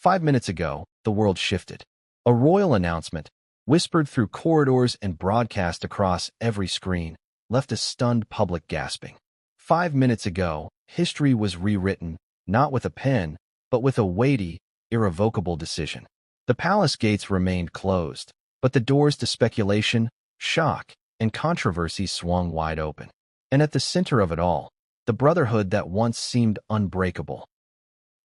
5 minutes ago, the world shifted. A royal announcement, whispered through corridors and broadcast across every screen, left a stunned public gasping. 5 minutes ago, history was rewritten, not with a pen, but with a weighty, irrevocable decision. The palace gates remained closed, but the doors to speculation, shock, and controversy swung wide open. And at the center of it all, the brotherhood that once seemed unbreakable.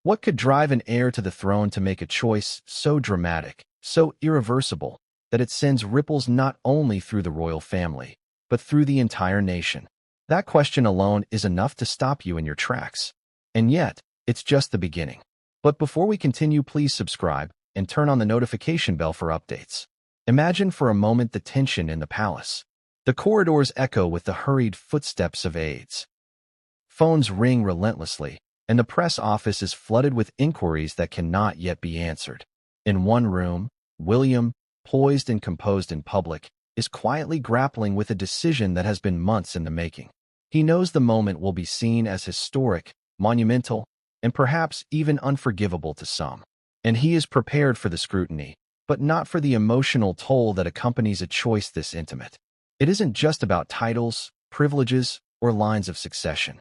What could drive an heir to the throne to make a choice so dramatic, so irreversible, that it sends ripples not only through the royal family, but through the entire nation? That question alone is enough to stop you in your tracks. And yet, it's just the beginning. But before we continue, please subscribe and turn on the notification bell for updates. Imagine for a moment the tension in the palace. The corridors echo with the hurried footsteps of aides. Phones ring relentlessly, and the press office is flooded with inquiries that cannot yet be answered. In one room, William, poised and composed in public, is quietly grappling with a decision that has been months in the making. He knows the moment will be seen as historic, monumental, and perhaps even unforgivable to some. And he is prepared for the scrutiny, but not for the emotional toll that accompanies a choice this intimate. It isn't just about titles, privileges, or lines of succession.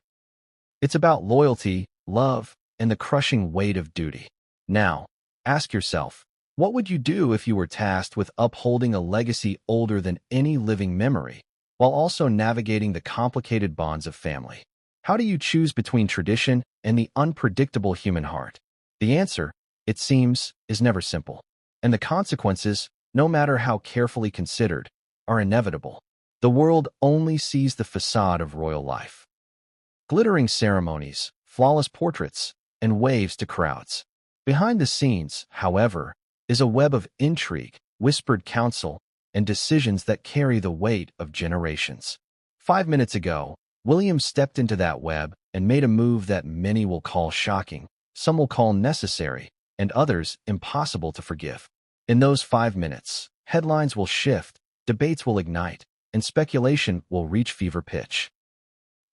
It's about loyalty, love, and the crushing weight of duty. Now, ask yourself, what would you do if you were tasked with upholding a legacy older than any living memory, while also navigating the complicated bonds of family? How do you choose between tradition and the unpredictable human heart? The answer, it seems, is never simple. And the consequences, no matter how carefully considered, are inevitable. The world only sees the facade of royal life. Glittering ceremonies, flawless portraits, and waves to crowds. Behind the scenes, however, is a web of intrigue, whispered counsel, and decisions that carry the weight of generations. 5 minutes ago, William stepped into that web and made a move that many will call shocking, some will call necessary, and others impossible to forgive. In those 5 minutes, headlines will shift, debates will ignite, and speculation will reach fever pitch.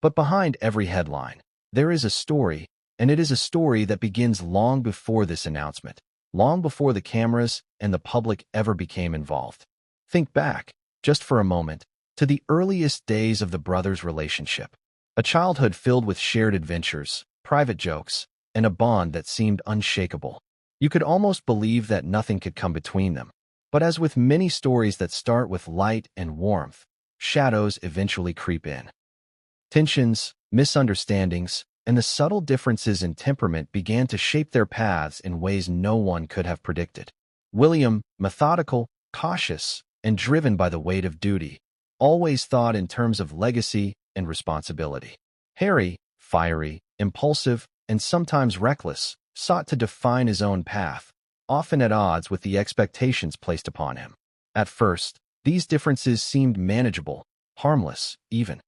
But behind every headline, there is a story, and it is a story that begins long before this announcement, long before the cameras and the public ever became involved. Think back, just for a moment, to the earliest days of the brothers' relationship. A childhood filled with shared adventures, private jokes, and a bond that seemed unshakable. You could almost believe that nothing could come between them. But as with many stories that start with light and warmth, shadows eventually creep in. Tensions, misunderstandings, and the subtle differences in temperament began to shape their paths in ways no one could have predicted. William, methodical, cautious, and driven by the weight of duty, always thought in terms of legacy and responsibility. Harry, fiery, impulsive, and sometimes reckless, sought to define his own path, often at odds with the expectations placed upon him. At first, these differences seemed manageable, harmless, even.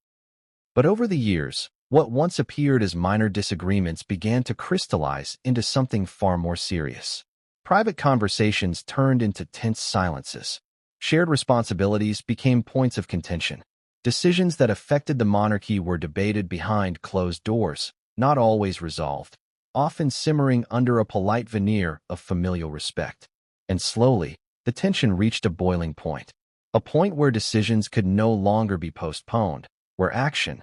But over the years, what once appeared as minor disagreements began to crystallize into something far more serious. Private conversations turned into tense silences. Shared responsibilities became points of contention. Decisions that affected the monarchy were debated behind closed doors, not always resolved, often simmering under a polite veneer of familial respect. And slowly, the tension reached a boiling point. A point where decisions could no longer be postponed, where action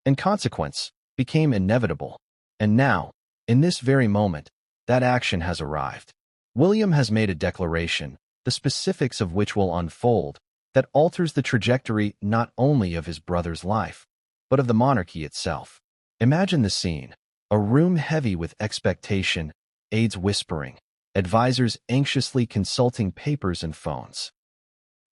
and consequence became inevitable. And now, in this very moment, that action has arrived. William has made a declaration, the specifics of which will unfold, that alters the trajectory not only of his brother's life, but of the monarchy itself. Imagine the scene, a room heavy with expectation, aides whispering, advisors anxiously consulting papers and phones.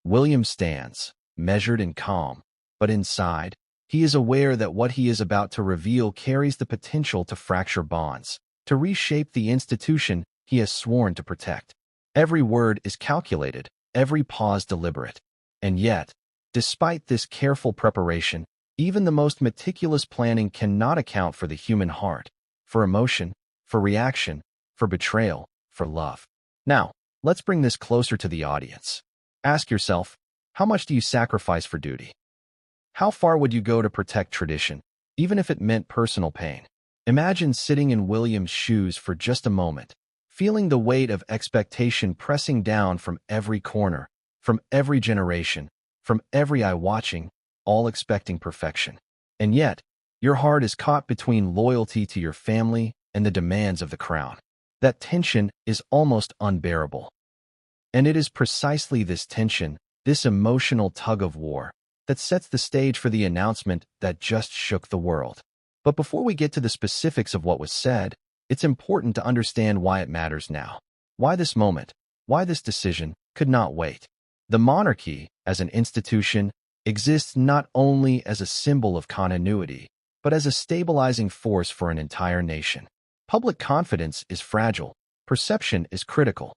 William stands, measured and calm, but inside, he is aware that what he is about to reveal carries the potential to fracture bonds, to reshape the institution he has sworn to protect. Every word is calculated, every pause deliberate. And yet, despite this careful preparation, even the most meticulous planning cannot account for the human heart, for emotion, for reaction, for betrayal, for love. Now, let's bring this closer to the audience. Ask yourself, how much do you sacrifice for duty? How far would you go to protect tradition, even if it meant personal pain? Imagine sitting in William's shoes for just a moment, feeling the weight of expectation pressing down from every corner, from every generation, from every eye watching, all expecting perfection. And yet, your heart is caught between loyalty to your family and the demands of the crown. That tension is almost unbearable. And it is precisely this tension, this emotional tug-of-war, that sets the stage for the announcement that just shook the world. But before we get to the specifics of what was said, it's important to understand why it matters now. Why this moment, why this decision could not wait. The monarchy, as an institution, exists not only as a symbol of continuity, but as a stabilizing force for an entire nation. Public confidence is fragile, perception is critical.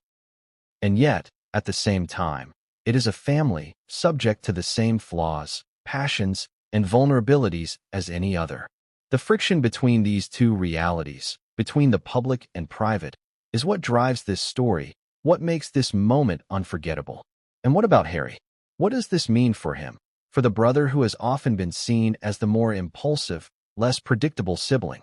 And yet, at the same time, it is a family subject to the same flaws, passions, and vulnerabilities as any other. The friction between these two realities, between the public and private, is what drives this story, what makes this moment unforgettable. And what about Harry? What does this mean for him? For the brother who has often been seen as the more impulsive, less predictable sibling.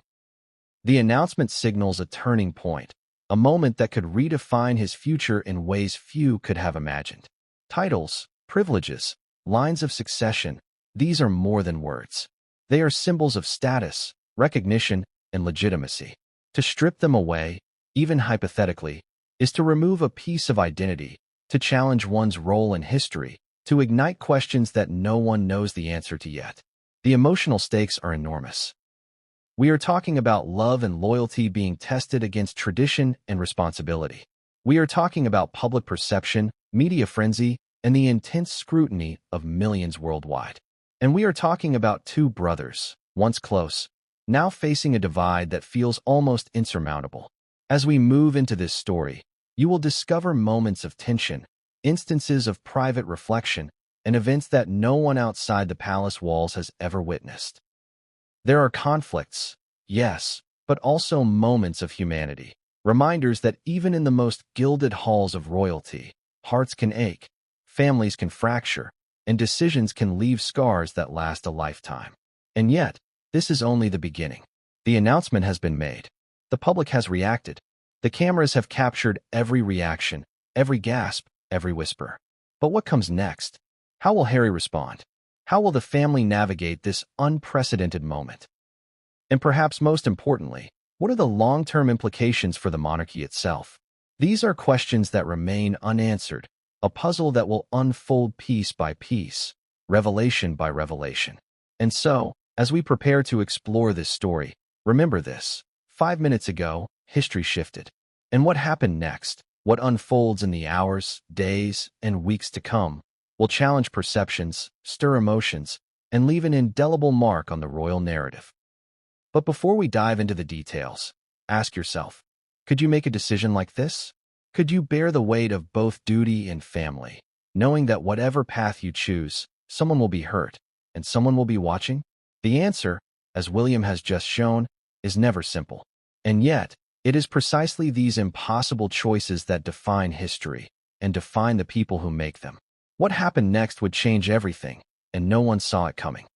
The announcement signals a turning point, a moment that could redefine his future in ways few could have imagined. Titles, privileges, lines of succession, these are more than words. They are symbols of status, recognition, and legitimacy. To strip them away, even hypothetically, is to remove a piece of identity, to challenge one's role in history, to ignite questions that no one knows the answer to yet. The emotional stakes are enormous. We are talking about love and loyalty being tested against tradition and responsibility. We are talking about public perception, media frenzy, and the intense scrutiny of millions worldwide. And we are talking about two brothers, once close, now facing a divide that feels almost insurmountable. As we move into this story, you will discover moments of tension, instances of private reflection, and events that no one outside the palace walls has ever witnessed. There are conflicts, yes, but also moments of humanity, reminders that even in the most gilded halls of royalty, hearts can ache, families can fracture, and decisions can leave scars that last a lifetime. And yet, this is only the beginning. The announcement has been made. The public has reacted. The cameras have captured every reaction, every gasp, every whisper. But what comes next? How will Harry respond? How will the family navigate this unprecedented moment? And perhaps most importantly, what are the long-term implications for the monarchy itself? These are questions that remain unanswered, a puzzle that will unfold piece by piece, revelation by revelation. And so, as we prepare to explore this story, remember this: 5 minutes ago, history shifted. And what happened next, what unfolds in the hours, days, and weeks to come, will challenge perceptions, stir emotions, and leave an indelible mark on the royal narrative. But before we dive into the details, ask yourself, could you make a decision like this? Could you bear the weight of both duty and family, knowing that whatever path you choose, someone will be hurt, and someone will be watching? The answer, as William has just shown, is never simple. And yet, it is precisely these impossible choices that define history and define the people who make them. What happened next would change everything, and no one saw it coming.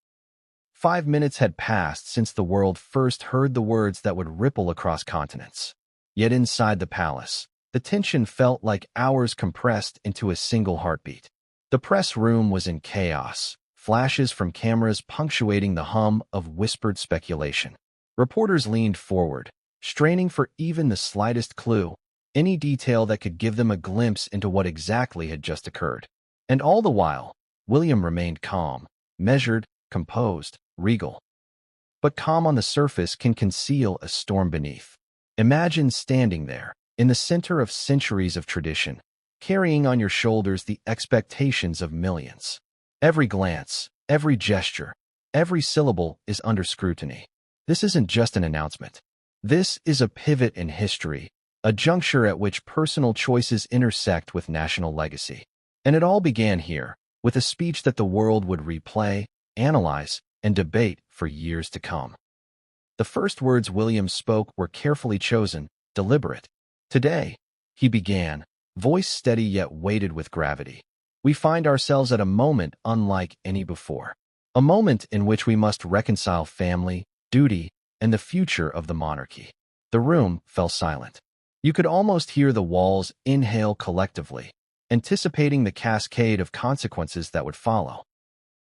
5 minutes had passed since the world first heard the words that would ripple across continents. Yet inside the palace, the tension felt like hours compressed into a single heartbeat. The press room was in chaos, flashes from cameras punctuating the hum of whispered speculation. Reporters leaned forward, straining for even the slightest clue, any detail that could give them a glimpse into what exactly had just occurred. And all the while, William remained calm, measured, composed, regal. But calm on the surface can conceal a storm beneath. Imagine standing there, in the center of centuries of tradition, carrying on your shoulders the expectations of millions. Every glance, every gesture, every syllable is under scrutiny. This isn't just an announcement. This is a pivot in history, a juncture at which personal choices intersect with national legacy. And it all began here, with a speech that the world would replay, analyze, and debate for years to come. The first words William spoke were carefully chosen, deliberate. Today, he began, voice steady yet weighted with gravity. We find ourselves at a moment unlike any before. A moment in which we must reconcile family, duty, and the future of the monarchy. The room fell silent. You could almost hear the walls inhale collectively, anticipating the cascade of consequences that would follow.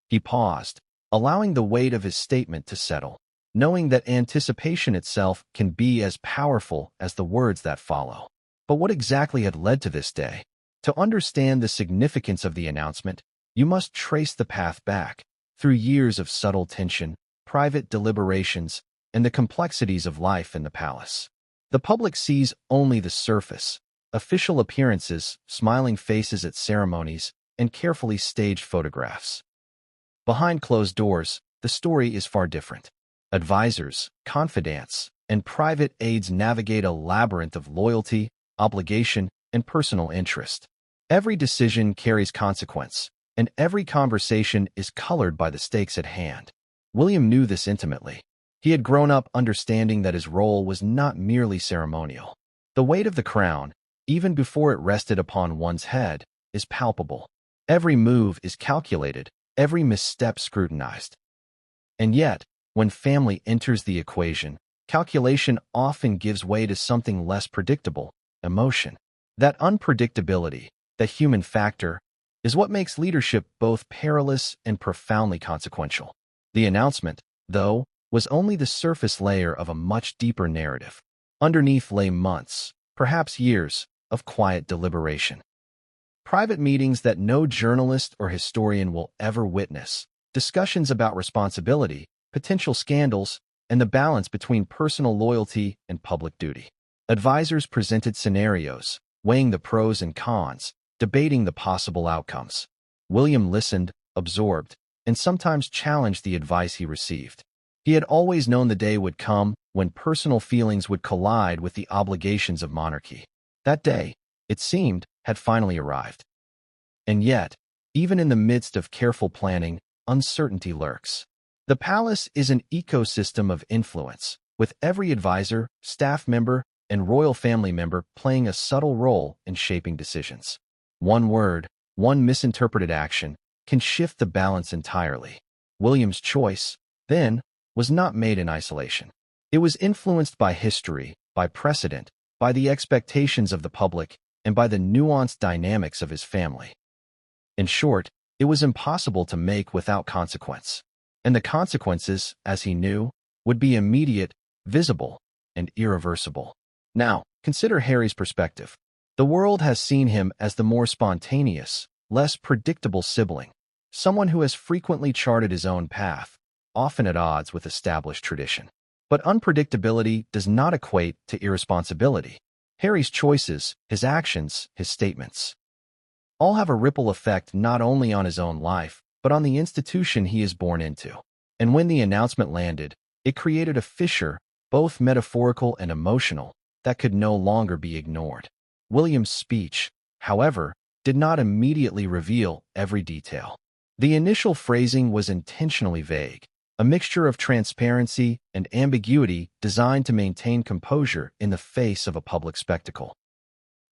He paused, allowing the weight of his statement to settle, knowing that anticipation itself can be as powerful as the words that follow. But what exactly had led to this day? To understand the significance of the announcement, you must trace the path back, through years of subtle tension, private deliberations, and the complexities of life in the palace. The public sees only the surface: official appearances, smiling faces at ceremonies, and carefully staged photographs. Behind closed doors, the story is far different. Advisors, confidants, and private aides navigate a labyrinth of loyalty, obligation, and personal interest. Every decision carries consequence, and every conversation is colored by the stakes at hand. William knew this intimately. He had grown up understanding that his role was not merely ceremonial. The weight of the crown, even before it rested upon one's head, is palpable. Every move is calculated, every misstep scrutinized. And yet, when family enters the equation, calculation often gives way to something less predictable: emotion. That unpredictability, the human factor, is what makes leadership both perilous and profoundly consequential. The announcement, though, was only the surface layer of a much deeper narrative. Underneath lay months, perhaps years, of quiet deliberation. Private meetings that no journalist or historian will ever witness, discussions about responsibility, potential scandals, and the balance between personal loyalty and public duty. Advisors presented scenarios, weighing the pros and cons, debating the possible outcomes. William listened, absorbed, and sometimes challenged the advice he received. He had always known the day would come when personal feelings would collide with the obligations of monarchy. That day, it seemed, had finally arrived. And yet, even in the midst of careful planning, uncertainty lurks. The palace is an ecosystem of influence, with every advisor, staff member, and royal family member playing a subtle role in shaping decisions. One word, one misinterpreted action, can shift the balance entirely. William's choice, then, was not made in isolation. It was influenced by history, by precedent, by the expectations of the public, and by the nuanced dynamics of his family. In short, it was impossible to make without consequence. And the consequences, as he knew, would be immediate, visible, and irreversible. Now, consider Harry's perspective. The world has seen him as the more spontaneous, less predictable sibling, someone who has frequently charted his own path, often at odds with established tradition. But unpredictability does not equate to irresponsibility. Harry's choices, his actions, his statements, all have a ripple effect not only on his own life, but on the institution he is born into. And when the announcement landed, it created a fissure, both metaphorical and emotional, that could no longer be ignored. William's speech, however, did not immediately reveal every detail. The initial phrasing was intentionally vague, a mixture of transparency and ambiguity designed to maintain composure in the face of a public spectacle.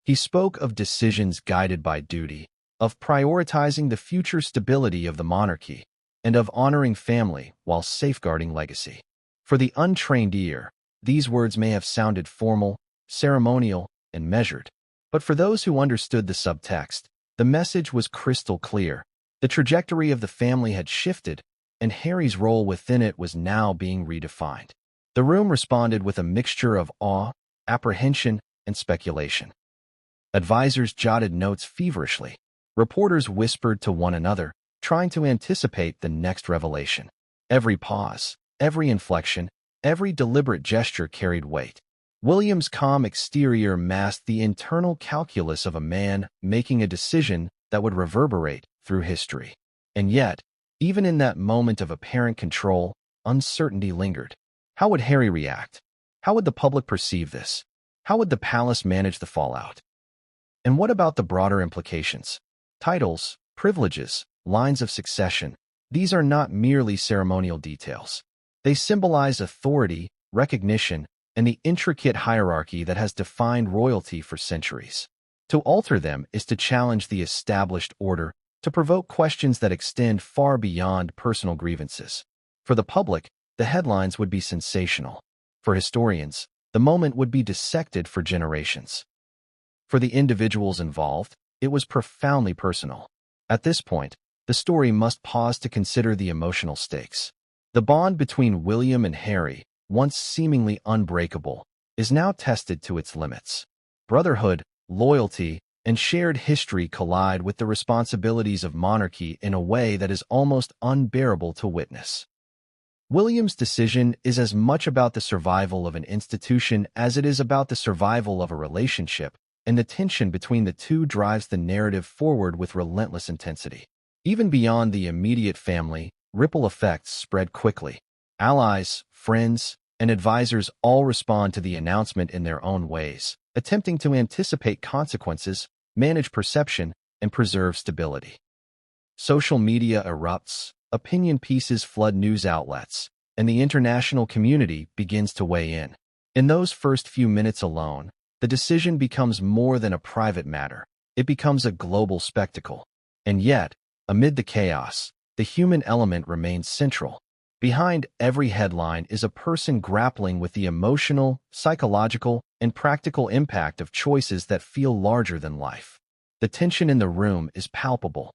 He spoke of decisions guided by duty, of prioritizing the future stability of the monarchy, and of honoring family while safeguarding legacy. For the untrained ear, these words may have sounded formal, ceremonial, and measured. But for those who understood the subtext, the message was crystal clear. The trajectory of the family had shifted, and Harry's role within it was now being redefined. The room responded with a mixture of awe, apprehension, and speculation. Advisors jotted notes feverishly. Reporters whispered to one another, trying to anticipate the next revelation. Every pause, every inflection, every deliberate gesture carried weight. William's calm exterior masked the internal calculus of a man making a decision that would reverberate through history. And yet, even in that moment of apparent control, uncertainty lingered. How would Harry react? How would the public perceive this? How would the palace manage the fallout? And what about the broader implications? Titles, privileges, lines of succession, these are not merely ceremonial details. They symbolize authority, recognition, and the intricate hierarchy that has defined royalty for centuries. To alter them is to challenge the established order, to provoke questions that extend far beyond personal grievances. For the public, the headlines would be sensational. For historians, the moment would be dissected for generations. For the individuals involved, it was profoundly personal. At this point, the story must pause to consider the emotional stakes. The bond between William and Harry, once seemingly unbreakable, is now tested to its limits. Brotherhood, loyalty, and shared history collide with the responsibilities of monarchy in a way that is almost unbearable to witness. William's decision is as much about the survival of an institution as it is about the survival of a relationship, and the tension between the two drives the narrative forward with relentless intensity. Even beyond the immediate family, ripple effects spread quickly. Allies, friends, and advisors all respond to the announcement in their own ways, attempting to anticipate consequences, manage perception, and preserve stability. Social media erupts, opinion pieces flood news outlets, and the international community begins to weigh in. In those first few minutes alone, the decision becomes more than a private matter. It becomes a global spectacle. And yet, amid the chaos, the human element remains central. Behind every headline is a person grappling with the emotional, psychological, and practical impact of choices that feel larger than life. The tension in the room is palpable.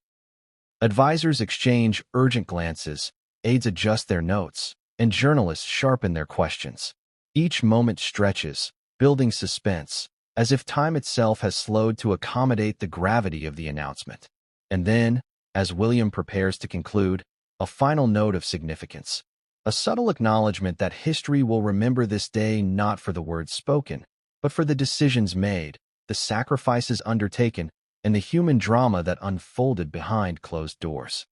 Advisors exchange urgent glances, aides adjust their notes, and journalists sharpen their questions. Each moment stretches, building suspense, as if time itself has slowed to accommodate the gravity of the announcement. And then, as William prepares to conclude, a final note of significance. A subtle acknowledgement that history will remember this day not for the words spoken, but for the decisions made, the sacrifices undertaken, and the human drama that unfolded behind closed doors.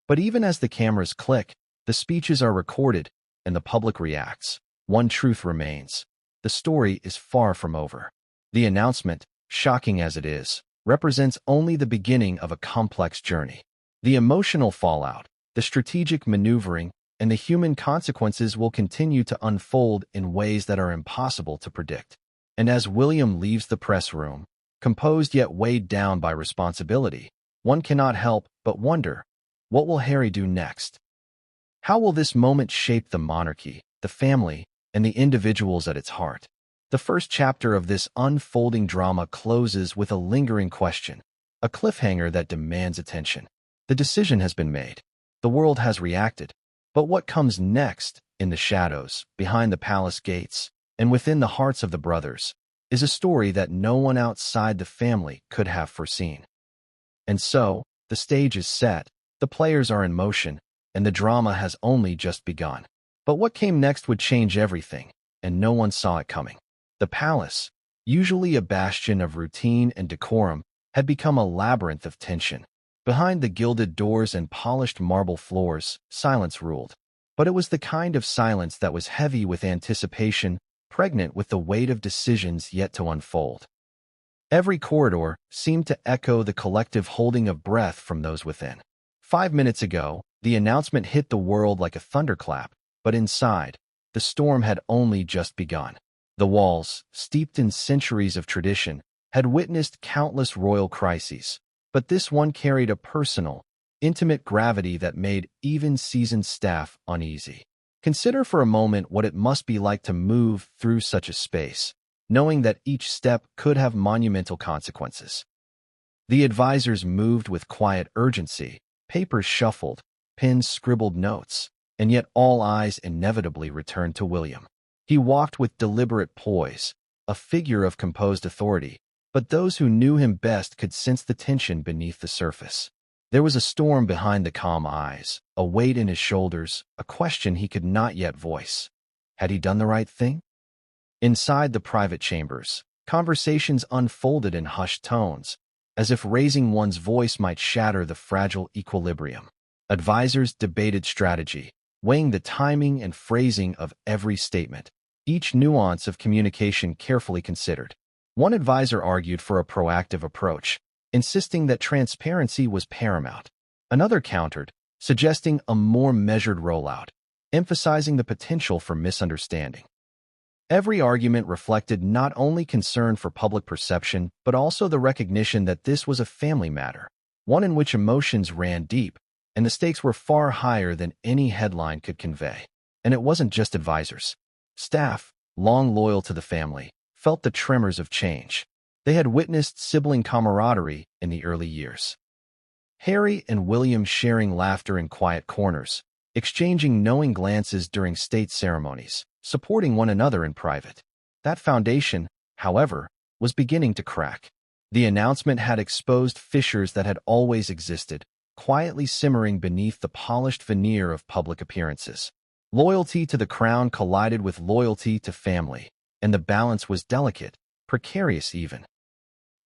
But even as the cameras click, the speeches are recorded, and the public reacts. One truth remains. The story is far from over. The announcement, shocking as it is, represents only the beginning of a complex journey. The emotional fallout, the strategic maneuvering, and the human consequences will continue to unfold in ways that are impossible to predict. And as William leaves the press room, composed yet weighed down by responsibility, one cannot help but wonder, what will Harry do next? How will this moment shape the monarchy, the family, and the individuals at its heart? The first chapter of this unfolding drama closes with a lingering question, a cliffhanger that demands attention. The decision has been made. The world has reacted. But what comes next, in the shadows, behind the palace gates, and within the hearts of the brothers, is a story that no one outside the family could have foreseen. And so, the stage is set, the players are in motion, and the drama has only just begun. But what came next would change everything, and no one saw it coming. The palace, usually a bastion of routine and decorum, had become a labyrinth of tension. Behind the gilded doors and polished marble floors, silence ruled. But it was the kind of silence that was heavy with anticipation, pregnant with the weight of decisions yet to unfold. Every corridor seemed to echo the collective holding of breath from those within. 5 minutes ago, the announcement hit the world like a thunderclap, but inside, the storm had only just begun. The walls, steeped in centuries of tradition, had witnessed countless royal crises, but this one carried a personal, intimate gravity that made even seasoned staff uneasy. Consider for a moment what it must be like to move through such a space, knowing that each step could have monumental consequences. The advisors moved with quiet urgency, papers shuffled, pens scribbled notes, and yet all eyes inevitably returned to William. He walked with deliberate poise, a figure of composed authority, but those who knew him best could sense the tension beneath the surface. There was a storm behind the calm eyes, a weight in his shoulders, a question he could not yet voice. Had he done the right thing? Inside the private chambers, conversations unfolded in hushed tones, as if raising one's voice might shatter the fragile equilibrium. Advisors debated strategy, weighing the timing and phrasing of every statement, each nuance of communication carefully considered. One advisor argued for a proactive approach, insisting that transparency was paramount. Another countered, suggesting a more measured rollout, emphasizing the potential for misunderstanding. Every argument reflected not only concern for public perception, but also the recognition that this was a family matter, one in which emotions ran deep, and the stakes were far higher than any headline could convey. And it wasn't just advisors. Staff, long loyal to the family, felt the tremors of change. They had witnessed sibling camaraderie in the early years. Harry and William sharing laughter in quiet corners, exchanging knowing glances during state ceremonies, supporting one another in private. That foundation, however, was beginning to crack. The announcement had exposed fissures that had always existed, quietly simmering beneath the polished veneer of public appearances. Loyalty to the crown collided with loyalty to family, and the balance was delicate, precarious even.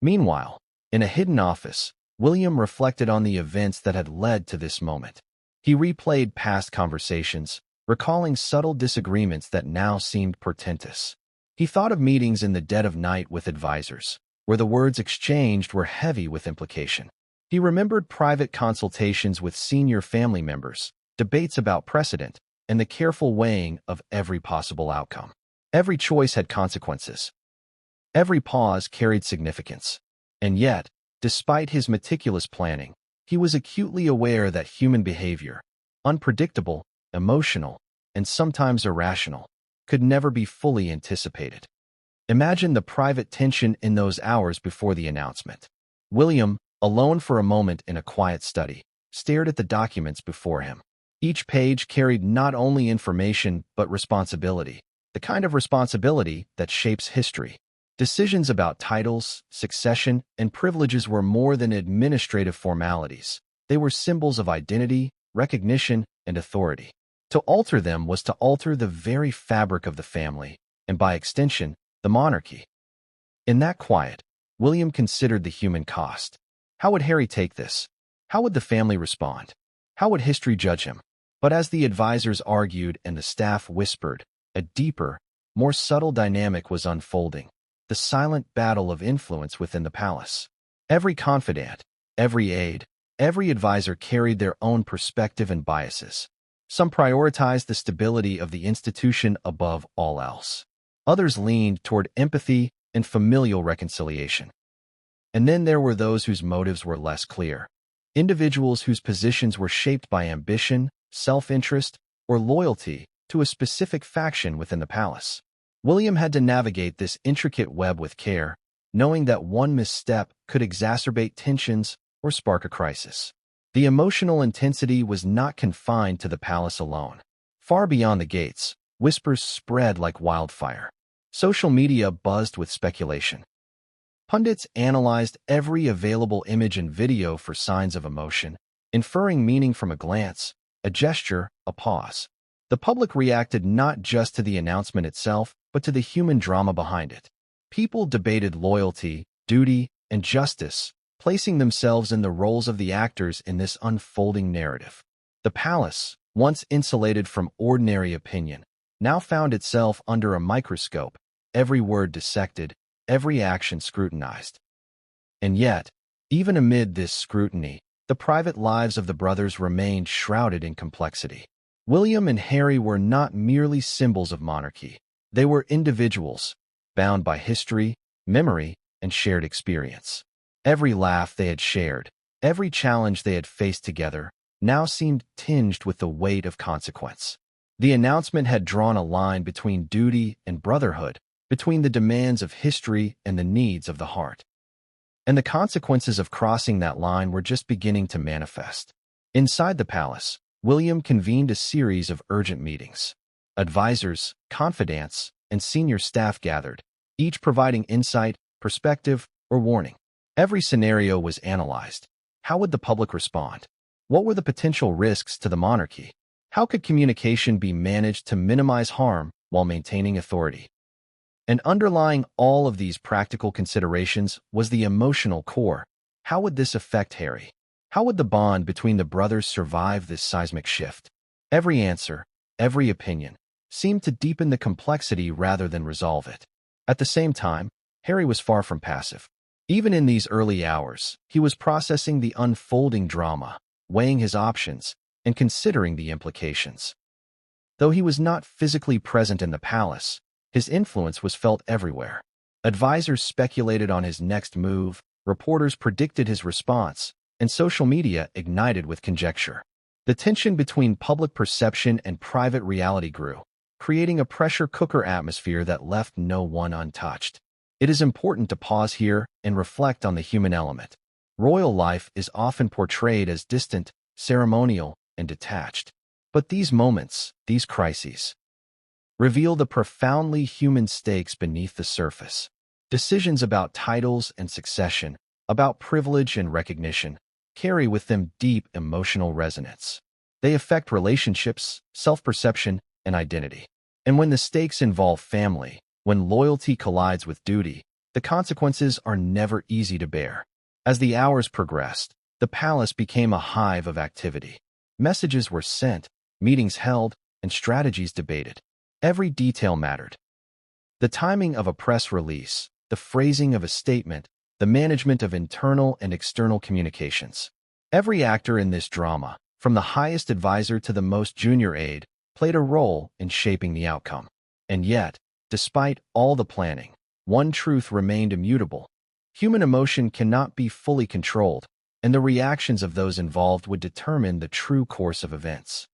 Meanwhile, in a hidden office, William reflected on the events that had led to this moment. He replayed past conversations, recalling subtle disagreements that now seemed portentous. He thought of meetings in the dead of night with advisors, where the words exchanged were heavy with implication. He remembered private consultations with senior family members, debates about precedent, and the careful weighing of every possible outcome. Every choice had consequences. Every pause carried significance. And yet, despite his meticulous planning, he was acutely aware that human behavior, unpredictable, emotional, and sometimes irrational, could never be fully anticipated. Imagine the private tension in those hours before the announcement. William, alone for a moment in a quiet study, stared at the documents before him. Each page carried not only information but responsibility, the kind of responsibility that shapes history. Decisions about titles, succession, and privileges were more than administrative formalities. They were symbols of identity, recognition, and authority. To alter them was to alter the very fabric of the family, and by extension, the monarchy. In that quiet, William considered the human cost. How would Harry take this? How would the family respond? How would history judge him? But as the advisors argued and the staff whispered, a deeper, more subtle dynamic was unfolding. The silent battle of influence within the palace. Every confidant, every aide, every advisor carried their own perspective and biases. Some prioritized the stability of the institution above all else. Others leaned toward empathy and familial reconciliation. And then there were those whose motives were less clear. Individuals whose positions were shaped by ambition, self-interest, or loyalty to a specific faction within the palace. William had to navigate this intricate web with care, knowing that one misstep could exacerbate tensions or spark a crisis. The emotional intensity was not confined to the palace alone. Far beyond the gates, whispers spread like wildfire. Social media buzzed with speculation. Pundits analyzed every available image and video for signs of emotion, inferring meaning from a glance, a gesture, a pause. The public reacted not just to the announcement itself, but to the human drama behind it. People debated loyalty, duty, and justice, placing themselves in the roles of the actors in this unfolding narrative. The palace, once insulated from ordinary opinion, now found itself under a microscope, every word dissected, every action scrutinized. And yet, even amid this scrutiny, the private lives of the brothers remained shrouded in complexity. William and Harry were not merely symbols of monarchy. They were individuals, bound by history, memory, and shared experience. Every laugh they had shared, every challenge they had faced together, now seemed tinged with the weight of consequence. The announcement had drawn a line between duty and brotherhood, between the demands of history and the needs of the heart. And the consequences of crossing that line were just beginning to manifest. Inside the palace, William convened a series of urgent meetings. Advisors, confidants, and senior staff gathered, each providing insight, perspective, or warning. Every scenario was analyzed. How would the public respond? What were the potential risks to the monarchy? How could communication be managed to minimize harm while maintaining authority? And underlying all of these practical considerations was the emotional core. How would this affect Harry? How would the bond between the brothers survive this seismic shift? Every answer, every opinion, seemed to deepen the complexity rather than resolve it. At the same time, Harry was far from passive. Even in these early hours, he was processing the unfolding drama, weighing his options, and considering the implications. Though he was not physically present in the palace, his influence was felt everywhere. Advisors speculated on his next move, reporters predicted his response, and social media ignited with conjecture. The tension between public perception and private reality grew, creating a pressure cooker atmosphere that left no one untouched. It is important to pause here and reflect on the human element. Royal life is often portrayed as distant, ceremonial, and detached. But these moments, these crises, reveal the profoundly human stakes beneath the surface. Decisions about titles and succession, about privilege and recognition, carry with them deep emotional resonance. They affect relationships, self-perception, and identity. And when the stakes involve family, when loyalty collides with duty, the consequences are never easy to bear. As the hours progressed, the palace became a hive of activity. Messages were sent, meetings held, and strategies debated. Every detail mattered. The timing of a press release, the phrasing of a statement, the management of internal and external communications. Every actor in this drama, from the highest advisor to the most junior aide, played a role in shaping the outcome. And yet, despite all the planning, one truth remained immutable. Human emotion cannot be fully controlled, and the reactions of those involved would determine the true course of events.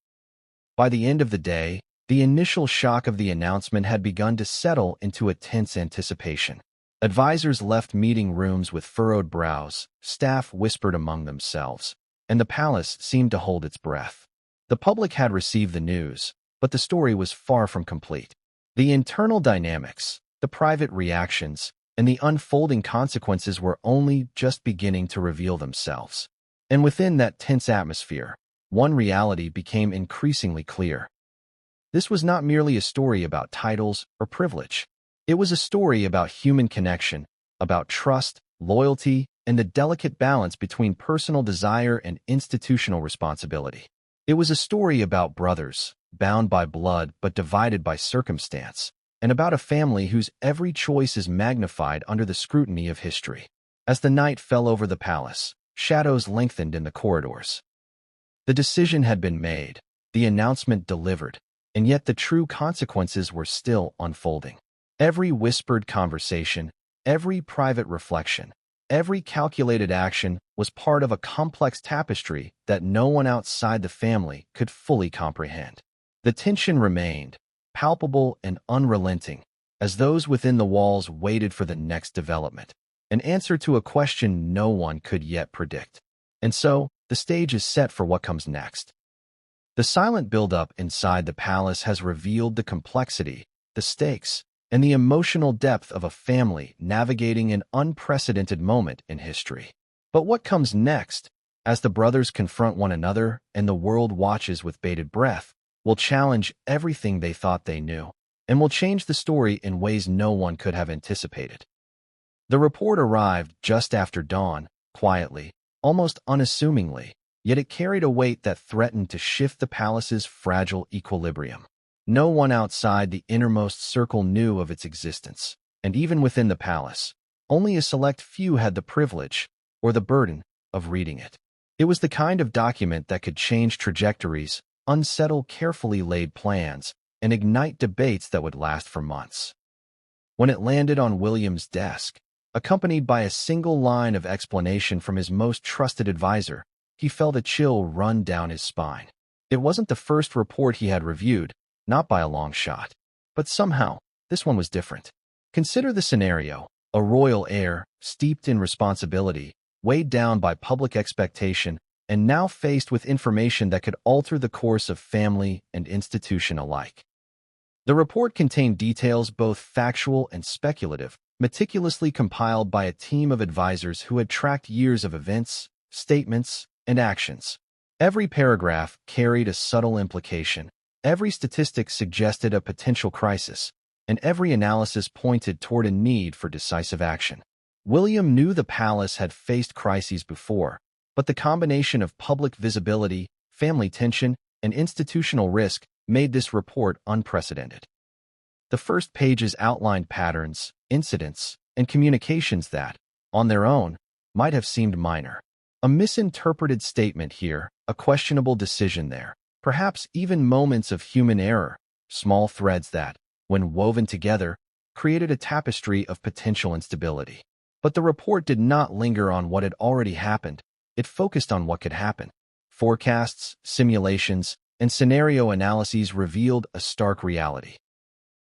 By the end of the day, the initial shock of the announcement had begun to settle into a tense anticipation. Advisors left meeting rooms with furrowed brows, staff whispered among themselves, and the palace seemed to hold its breath. The public had received the news, but the story was far from complete. The internal dynamics, the private reactions, and the unfolding consequences were only just beginning to reveal themselves. And within that tense atmosphere, one reality became increasingly clear. This was not merely a story about titles or privilege. It was a story about human connection, about trust, loyalty, and the delicate balance between personal desire and institutional responsibility. It was a story about brothers, bound by blood but divided by circumstance, and about a family whose every choice is magnified under the scrutiny of history. As the night fell over the palace, shadows lengthened in the corridors. The decision had been made, the announcement delivered, and yet the true consequences were still unfolding. Every whispered conversation, every private reflection, every calculated action was part of a complex tapestry that no one outside the family could fully comprehend. The tension remained, palpable and unrelenting, as those within the walls waited for the next development, an answer to a question no one could yet predict. And so, the stage is set for what comes next. The silent buildup inside the palace has revealed the complexity, the stakes, and the emotional depth of a family navigating an unprecedented moment in history. But what comes next, as the brothers confront one another and the world watches with bated breath, will challenge everything they thought they knew, and will change the story in ways no one could have anticipated. The report arrived just after dawn, quietly, almost unassumingly, yet it carried a weight that threatened to shift the palace's fragile equilibrium. No one outside the innermost circle knew of its existence, and even within the palace, only a select few had the privilege, or the burden, of reading it. It was the kind of document that could change trajectories, unsettle carefully laid plans, and ignite debates that would last for months. When it landed on William's desk, accompanied by a single line of explanation from his most trusted advisor, he felt a chill run down his spine. It wasn't the first report he had reviewed, not by a long shot. But somehow, this one was different. Consider the scenario: a royal heir, steeped in responsibility, weighed down by public expectation, and now faced with information that could alter the course of family and institution alike. The report contained details both factual and speculative, meticulously compiled by a team of advisors who had tracked years of events, statements, and actions. Every paragraph carried a subtle implication. Every statistic suggested a potential crisis, and every analysis pointed toward a need for decisive action. William knew the palace had faced crises before, but the combination of public visibility, family tension, and institutional risk made this report unprecedented. The first pages outlined patterns, incidents, and communications that, on their own, might have seemed minor. A misinterpreted statement here, a questionable decision there, perhaps even moments of human error, small threads that, when woven together, created a tapestry of potential instability. But the report did not linger on what had already happened. It focused on what could happen. Forecasts, simulations, and scenario analyses revealed a stark reality.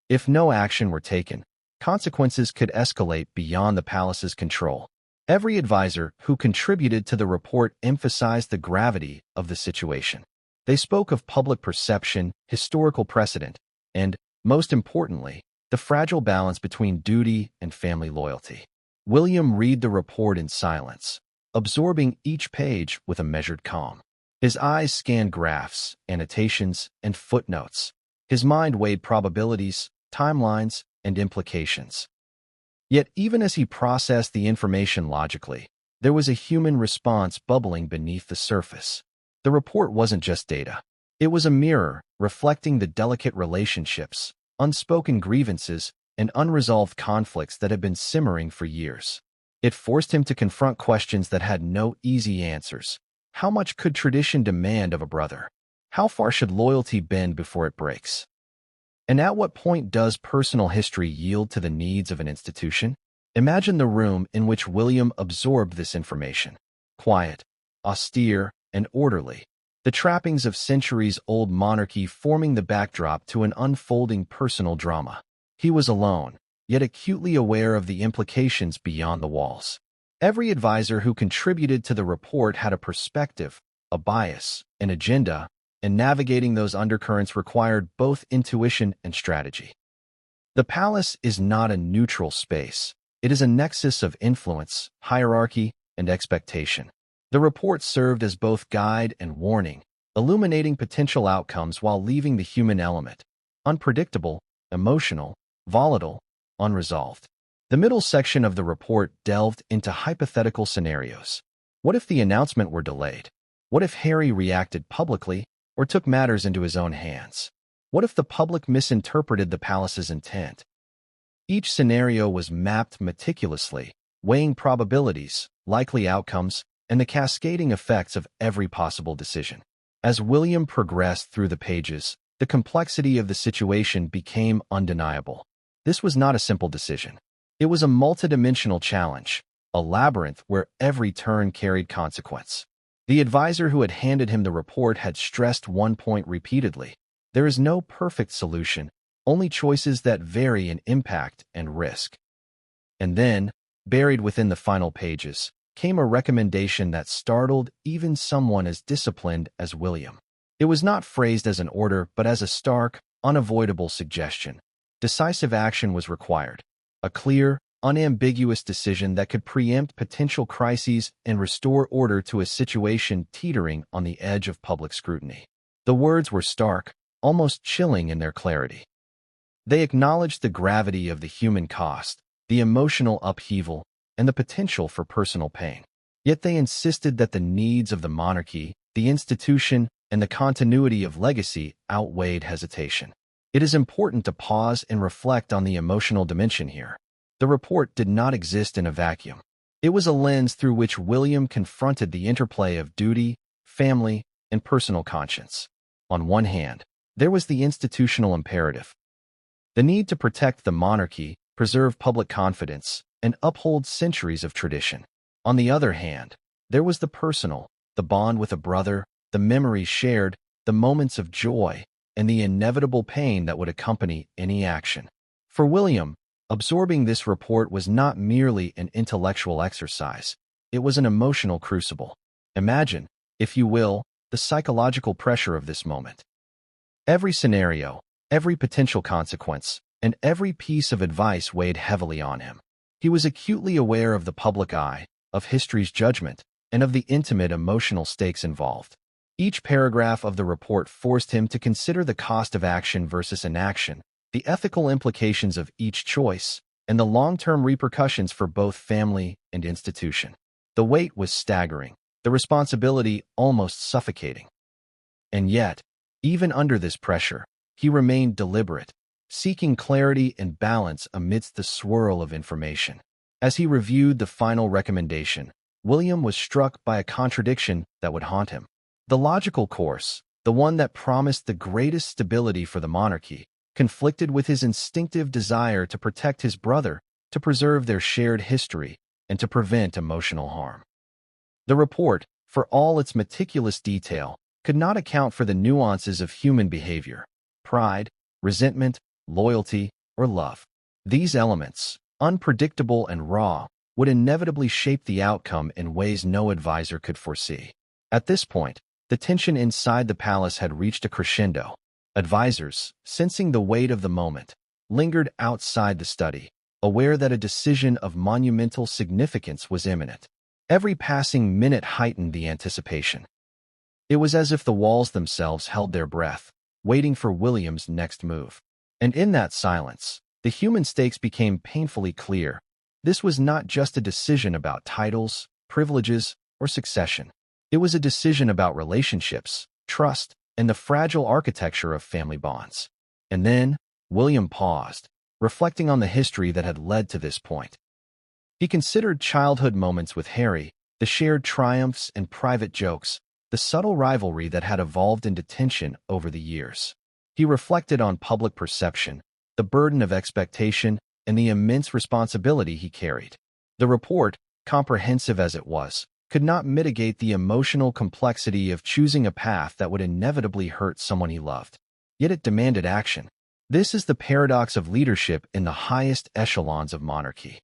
If no action were taken, consequences could escalate beyond the palace's control. Every advisor who contributed to the report emphasized the gravity of the situation. They spoke of public perception, historical precedent, and, most importantly, the fragile balance between duty and family loyalty. William read the report in silence, absorbing each page with a measured calm. His eyes scanned graphs, annotations, and footnotes. His mind weighed probabilities, timelines, and implications. Yet even as he processed the information logically, there was a human response bubbling beneath the surface. The report wasn't just data. It was a mirror reflecting the delicate relationships, unspoken grievances, and unresolved conflicts that had been simmering for years. It forced him to confront questions that had no easy answers. How much could tradition demand of a brother? How far should loyalty bend before it breaks? And at what point does personal history yield to the needs of an institution? Imagine the room in which William absorbed this information. Quiet, austere, and orderly. The trappings of centuries-old monarchy forming the backdrop to an unfolding personal drama. He was alone, yet acutely aware of the implications beyond the walls. Every advisor who contributed to the report had a perspective, a bias, an agenda, and navigating those undercurrents required both intuition and strategy. The palace is not a neutral space. It is a nexus of influence, hierarchy, and expectation. The report served as both guide and warning, illuminating potential outcomes while leaving the human element unpredictable, emotional, volatile, unresolved. The middle section of the report delved into hypothetical scenarios. What if the announcement were delayed? What if Harry reacted publicly or took matters into his own hands? What if the public misinterpreted the palace's intent? Each scenario was mapped meticulously, weighing probabilities, likely outcomes, and the cascading effects of every possible decision. As William progressed through the pages, the complexity of the situation became undeniable. This was not a simple decision. It was a multidimensional challenge, a labyrinth where every turn carried consequence. The advisor who had handed him the report had stressed one point repeatedly. There is no perfect solution, only choices that vary in impact and risk. And then, buried within the final pages, came a recommendation that startled even someone as disciplined as William. It was not phrased as an order, but as a stark, unavoidable suggestion. Decisive action was required. A clear, unambiguous decision that could preempt potential crises and restore order to a situation teetering on the edge of public scrutiny. The words were stark, almost chilling in their clarity. They acknowledged the gravity of the human cost, the emotional upheaval, and the potential for personal pain. Yet they insisted that the needs of the monarchy, the institution, and the continuity of legacy outweighed hesitation. It is important to pause and reflect on the emotional dimension here. The report did not exist in a vacuum. It was a lens through which William confronted the interplay of duty, family, and personal conscience. On one hand, there was the institutional imperative. The need to protect the monarchy, preserve public confidence, and uphold centuries of tradition. On the other hand, there was the personal, the bond with a brother, the memories shared, the moments of joy, and the inevitable pain that would accompany any action. For William, absorbing this report was not merely an intellectual exercise. It was an emotional crucible. Imagine, if you will, the psychological pressure of this moment. Every scenario, every potential consequence, and every piece of advice weighed heavily on him. He was acutely aware of the public eye, of history's judgment, and of the intimate emotional stakes involved. Each paragraph of the report forced him to consider the cost of action versus inaction, the ethical implications of each choice, and the long-term repercussions for both family and institution. The weight was staggering, the responsibility almost suffocating. And yet, even under this pressure, he remained deliberate, seeking clarity and balance amidst the swirl of information. As he reviewed the final recommendation, William was struck by a contradiction that would haunt him. The logical course, the one that promised the greatest stability for the monarchy, conflicted with his instinctive desire to protect his brother, to preserve their shared history, and to prevent emotional harm. The report, for all its meticulous detail, could not account for the nuances of human behavior: pride, resentment, loyalty, or love. These elements, unpredictable and raw, would inevitably shape the outcome in ways no advisor could foresee. At this point, the tension inside the palace had reached a crescendo. Advisors, sensing the weight of the moment, lingered outside the study, aware that a decision of monumental significance was imminent. Every passing minute heightened the anticipation. It was as if the walls themselves held their breath, waiting for William's next move. And in that silence, the human stakes became painfully clear. This was not just a decision about titles, privileges, or succession. It was a decision about relationships, trust, and the fragile architecture of family bonds. And then, William paused, reflecting on the history that had led to this point. He considered childhood moments with Harry, the shared triumphs and private jokes, the subtle rivalry that had evolved into tension over the years. He reflected on public perception, the burden of expectation, and the immense responsibility he carried. The report, comprehensive as it was, could not mitigate the emotional complexity of choosing a path that would inevitably hurt someone he loved. Yet it demanded action. This is the paradox of leadership in the highest echelons of monarchy.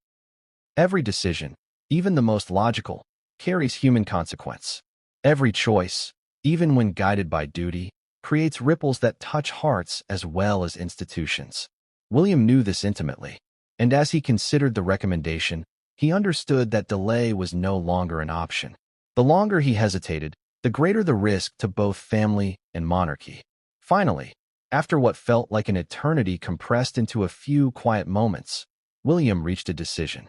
Every decision, even the most logical, carries human consequence. Every choice, even when guided by duty, creates ripples that touch hearts as well as institutions. William knew this intimately, and as he considered the recommendation, he understood that delay was no longer an option. The longer he hesitated, the greater the risk to both family and monarchy. Finally, after what felt like an eternity compressed into a few quiet moments, William reached a decision.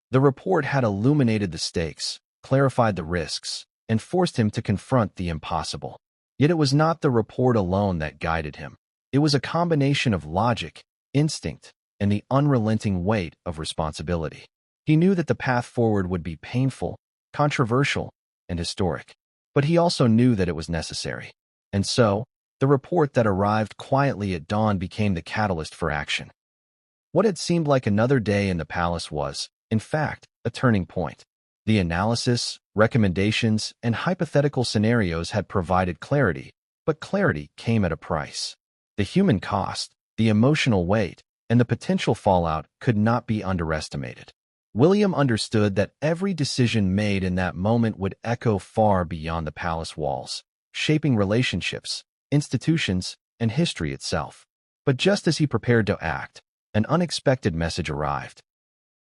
The report had illuminated the stakes, clarified the risks, and forced him to confront the impossible. Yet it was not the report alone that guided him. It was a combination of logic, instinct, and the unrelenting weight of responsibility. He knew that the path forward would be painful, controversial, and historic, but he also knew that it was necessary. And so, the report that arrived quietly at dawn became the catalyst for action. What had seemed like another day in the palace was, in fact, a turning point. The analysis, recommendations, and hypothetical scenarios had provided clarity, but clarity came at a price. The human cost, the emotional weight, and the potential fallout could not be underestimated. William understood that every decision made in that moment would echo far beyond the palace walls, shaping relationships, institutions, and history itself. But just as he prepared to act, an unexpected message arrived.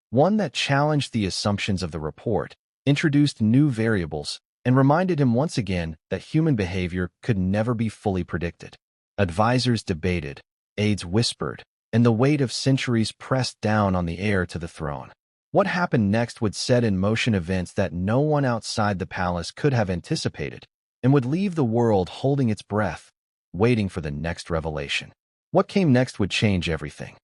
One that challenged the assumptions of the report, introduced new variables, and reminded him once again that human behavior could never be fully predicted. Advisors debated, aides whispered, and the weight of centuries pressed down on the heir to the throne. What happened next would set in motion events that no one outside the palace could have anticipated, and would leave the world holding its breath, waiting for the next revelation. What came next would change everything.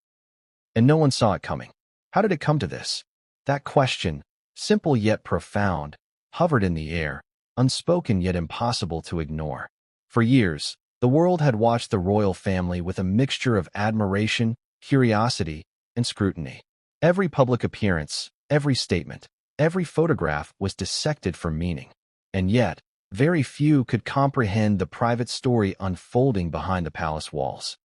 And no one saw it coming. How did it come to this? That question, simple yet profound, hovered in the air, unspoken yet impossible to ignore. For years, the world had watched the royal family with a mixture of admiration, curiosity, and scrutiny. Every public appearance, every statement, every photograph was dissected for meaning. And yet, very few could comprehend the private story unfolding behind the palace walls.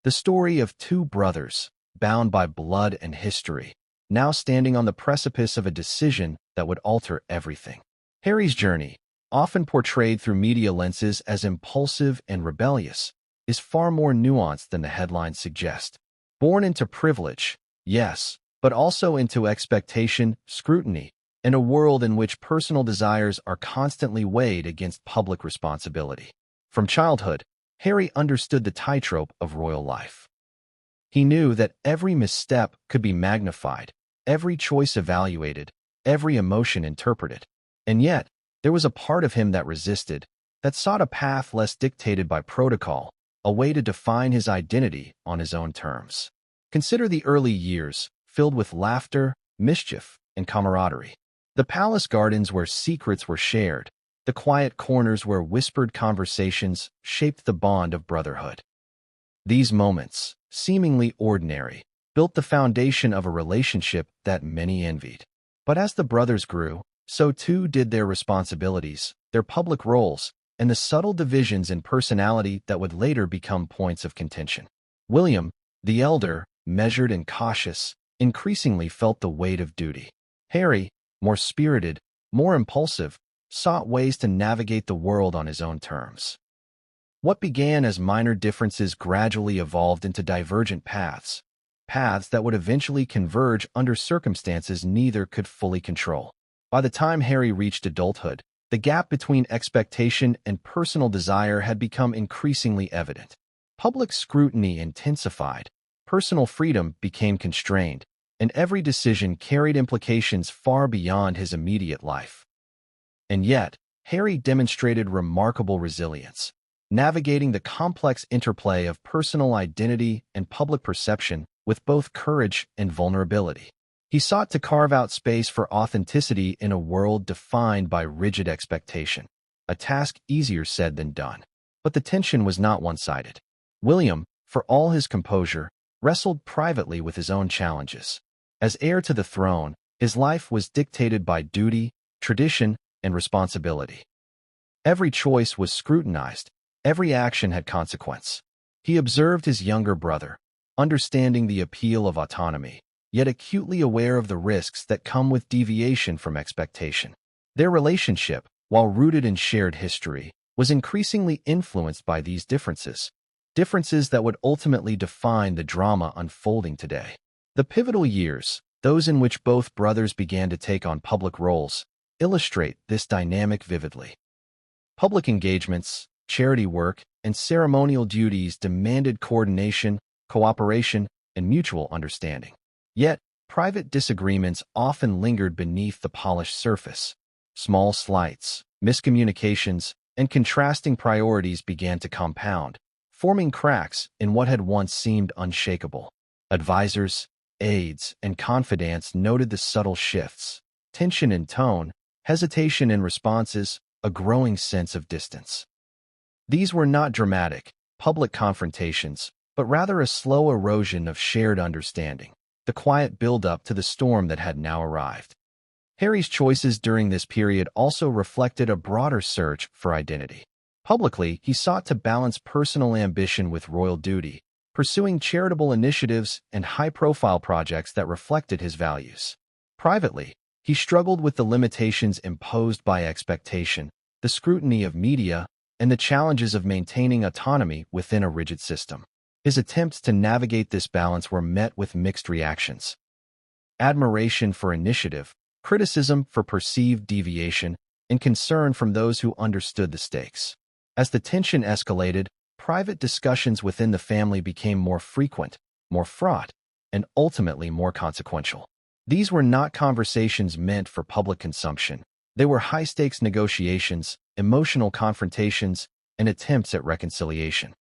The story of two brothers, bound by blood and history, now standing on the precipice of a decision that would alter everything. Harry's journey, often portrayed through media lenses as impulsive and rebellious, is far more nuanced than the headlines suggest. Born into privilege, yes, but also into expectation, scrutiny, and a world in which personal desires are constantly weighed against public responsibility. From childhood, Harry understood the tightrope of royal life. He knew that every misstep could be magnified, every choice evaluated, every emotion interpreted. And yet, there was a part of him that resisted, that sought a path less dictated by protocol, a way to define his identity on his own terms. Consider the early years, filled with laughter, mischief, and camaraderie. The palace gardens where secrets were shared, the quiet corners where whispered conversations shaped the bond of brotherhood. These moments, seemingly ordinary, built the foundation of a relationship that many envied. But as the brothers grew, so too did their responsibilities, their public roles, and the subtle divisions in personality that would later become points of contention. William, the elder, measured and cautious, increasingly felt the weight of duty. Harry, more spirited, more impulsive, sought ways to navigate the world on his own terms. What began as minor differences gradually evolved into divergent paths that would eventually converge under circumstances neither could fully control. By the time Harry reached adulthood, the gap between expectation and personal desire had become increasingly evident. Public scrutiny intensified, personal freedom became constrained, and every decision carried implications far beyond his immediate life. And yet, Harry demonstrated remarkable resilience, navigating the complex interplay of personal identity and public perception with both courage and vulnerability. He sought to carve out space for authenticity in a world defined by rigid expectation, a task easier said than done. But the tension was not one-sided. William, for all his composure, wrestled privately with his own challenges. As heir to the throne, his life was dictated by duty, tradition, and responsibility. Every choice was scrutinized, every action had consequence. He observed his younger brother, understanding the appeal of autonomy, yet acutely aware of the risks that come with deviation from expectation. Their relationship, while rooted in shared history, was increasingly influenced by these differences that would ultimately define the drama unfolding today. The pivotal years, those in which both brothers began to take on public roles, illustrate this dynamic vividly. Public engagements, charity work, and ceremonial duties demanded coordination, cooperation, and mutual understanding. Yet, private disagreements often lingered beneath the polished surface. Small slights, miscommunications, and contrasting priorities began to compound, forming cracks in what had once seemed unshakable. Advisors, aides, and confidants noted the subtle shifts, tension in tone, hesitation in responses, a growing sense of distance. These were not dramatic, public confrontations, but rather a slow erosion of shared understanding, the quiet build-up to the storm that had now arrived. Harry's choices during this period also reflected a broader search for identity. Publicly, he sought to balance personal ambition with royal duty, pursuing charitable initiatives and high-profile projects that reflected his values. Privately, he struggled with the limitations imposed by expectation, the scrutiny of media, and the challenges of maintaining autonomy within a rigid system. His attempts to navigate this balance were met with mixed reactions. Admiration for initiative, criticism for perceived deviation, and concern from those who understood the stakes. As the tension escalated, private discussions within the family became more frequent, more fraught, and ultimately more consequential. These were not conversations meant for public consumption. They were high-stakes negotiations, emotional confrontations, and attempts at reconciliation.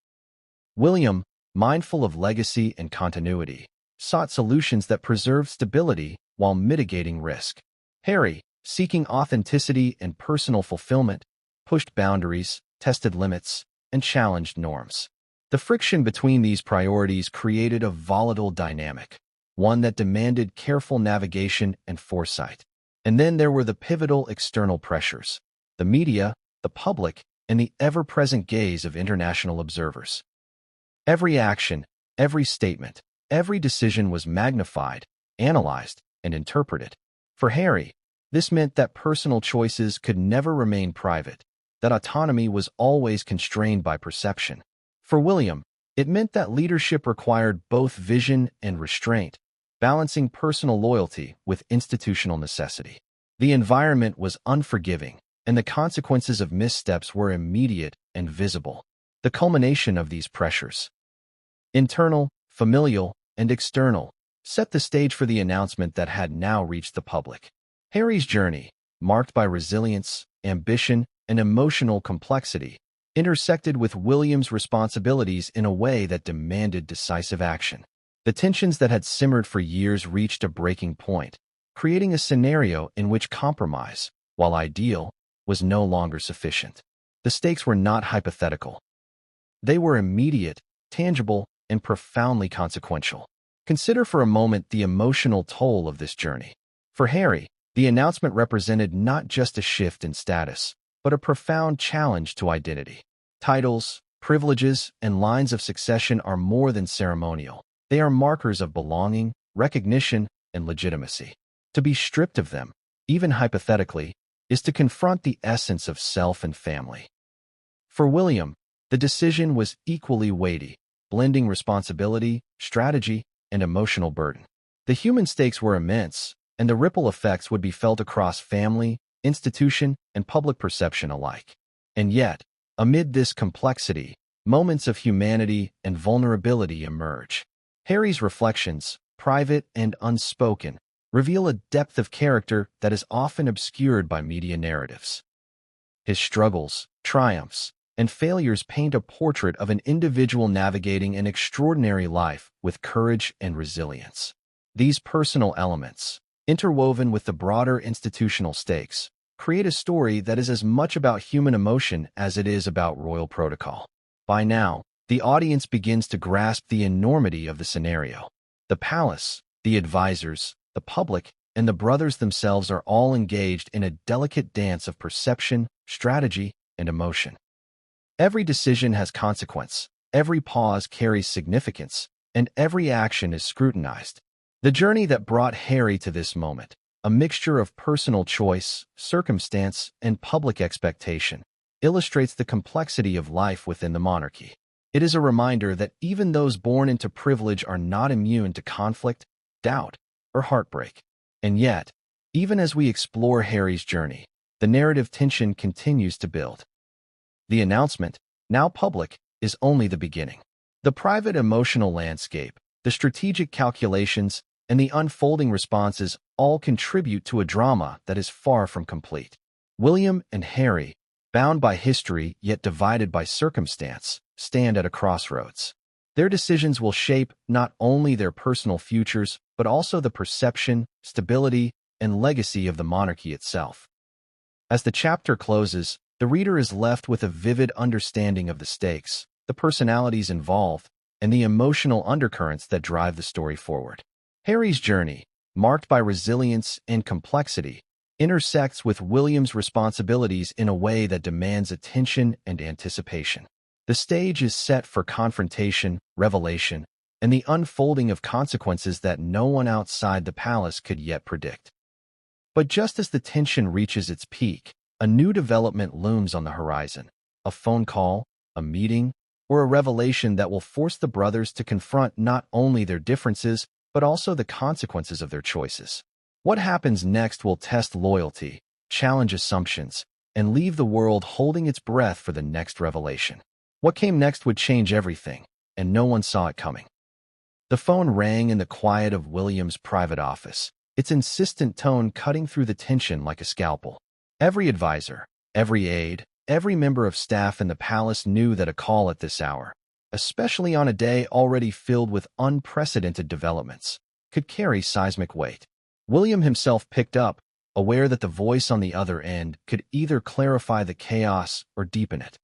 William, mindful of legacy and continuity, sought solutions that preserved stability while mitigating risk. Harry, seeking authenticity and personal fulfillment, pushed boundaries, tested limits, and challenged norms. The friction between these priorities created a volatile dynamic, one that demanded careful navigation and foresight. And then there were the pivotal external pressures, the media, the public, and the ever-present gaze of international observers. Every action, every statement, every decision was magnified, analyzed, and interpreted. For Harry, this meant that personal choices could never remain private, that autonomy was always constrained by perception. For William, it meant that leadership required both vision and restraint, balancing personal loyalty with institutional necessity. The environment was unforgiving, and the consequences of missteps were immediate and visible. The culmination of these pressures, internal, familial, and external, set the stage for the announcement that had now reached the public. Harry's journey, marked by resilience, ambition, and emotional complexity, intersected with William's responsibilities in a way that demanded decisive action. The tensions that had simmered for years reached a breaking point, creating a scenario in which compromise, while ideal, was no longer sufficient. The stakes were not hypothetical. They were immediate, tangible, and profoundly consequential. Consider for a moment the emotional toll of this journey. For Harry, the announcement represented not just a shift in status, but a profound challenge to identity. Titles, privileges, and lines of succession are more than ceremonial. They are markers of belonging, recognition, and legitimacy. To be stripped of them, even hypothetically, is to confront the essence of self and family. For William, the decision was equally weighty, blending responsibility, strategy, and emotional burden. The human stakes were immense, and the ripple effects would be felt across family, institution, and public perception alike. And yet, amid this complexity, moments of humanity and vulnerability emerge. Harry's reflections, private and unspoken, reveal a depth of character that is often obscured by media narratives. His struggles, triumphs, and failures paint a portrait of an individual navigating an extraordinary life with courage and resilience. These personal elements, interwoven with the broader institutional stakes, create a story that is as much about human emotion as it is about royal protocol. By now, the audience begins to grasp the enormity of the scenario. The palace, the advisors, the public, and the brothers themselves are all engaged in a delicate dance of perception, strategy, and emotion. Every decision has consequence, every pause carries significance, and every action is scrutinized. The journey that brought Harry to this moment, a mixture of personal choice, circumstance, and public expectation, illustrates the complexity of life within the monarchy. It is a reminder that even those born into privilege are not immune to conflict, doubt, or heartbreak. And yet, even as we explore Harry's journey, the narrative tension continues to build. The announcement, now public, is only the beginning. The private emotional landscape, the strategic calculations, and the unfolding responses all contribute to a drama that is far from complete. William and Harry, bound by history yet divided by circumstance, stand at a crossroads. Their decisions will shape not only their personal futures, but also the perception, stability, and legacy of the monarchy itself. As the chapter closes, the reader is left with a vivid understanding of the stakes, the personalities involved, and the emotional undercurrents that drive the story forward. Harry's journey, marked by resilience and complexity, intersects with William's responsibilities in a way that demands attention and anticipation. The stage is set for confrontation, revelation, and the unfolding of consequences that no one outside the palace could yet predict. But just as the tension reaches its peak, a new development looms on the horizon. A phone call, a meeting, or a revelation that will force the brothers to confront not only their differences, but also the consequences of their choices. What happens next will test loyalty, challenge assumptions, and leave the world holding its breath for the next revelation. What came next would change everything, and no one saw it coming. The phone rang in the quiet of William's private office, its insistent tone cutting through the tension like a scalpel. Every advisor, every aide, every member of staff in the palace knew that a call at this hour, especially on a day already filled with unprecedented developments, could carry seismic weight. William himself picked up, aware that the voice on the other end could either clarify the chaos or deepen it.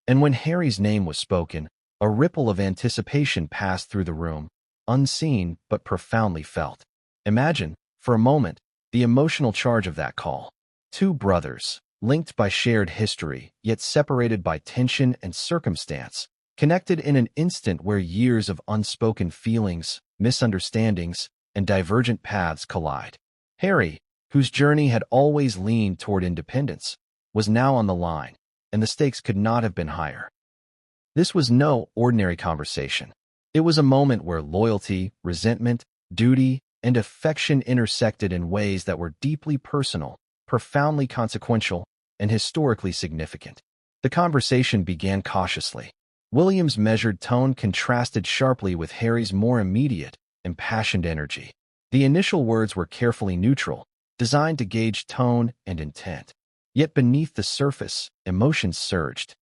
And when Harry's name was spoken, a ripple of anticipation passed through the room, unseen but profoundly felt. Imagine, for a moment, the emotional charge of that call. Two brothers, linked by shared history, yet separated by tension and circumstance, connected in an instant where years of unspoken feelings, misunderstandings, and divergent paths collide. Harry, whose journey had always leaned toward independence, was now on the line, and the stakes could not have been higher. This was no ordinary conversation. It was a moment where loyalty, resentment, duty, and affection intersected in ways that were deeply personal, profoundly consequential, and historically significant. The conversation began cautiously. William's measured tone contrasted sharply with Harry's more immediate, impassioned energy. The initial words were carefully neutral, designed to gauge tone and intent. Yet beneath the surface, emotions surged.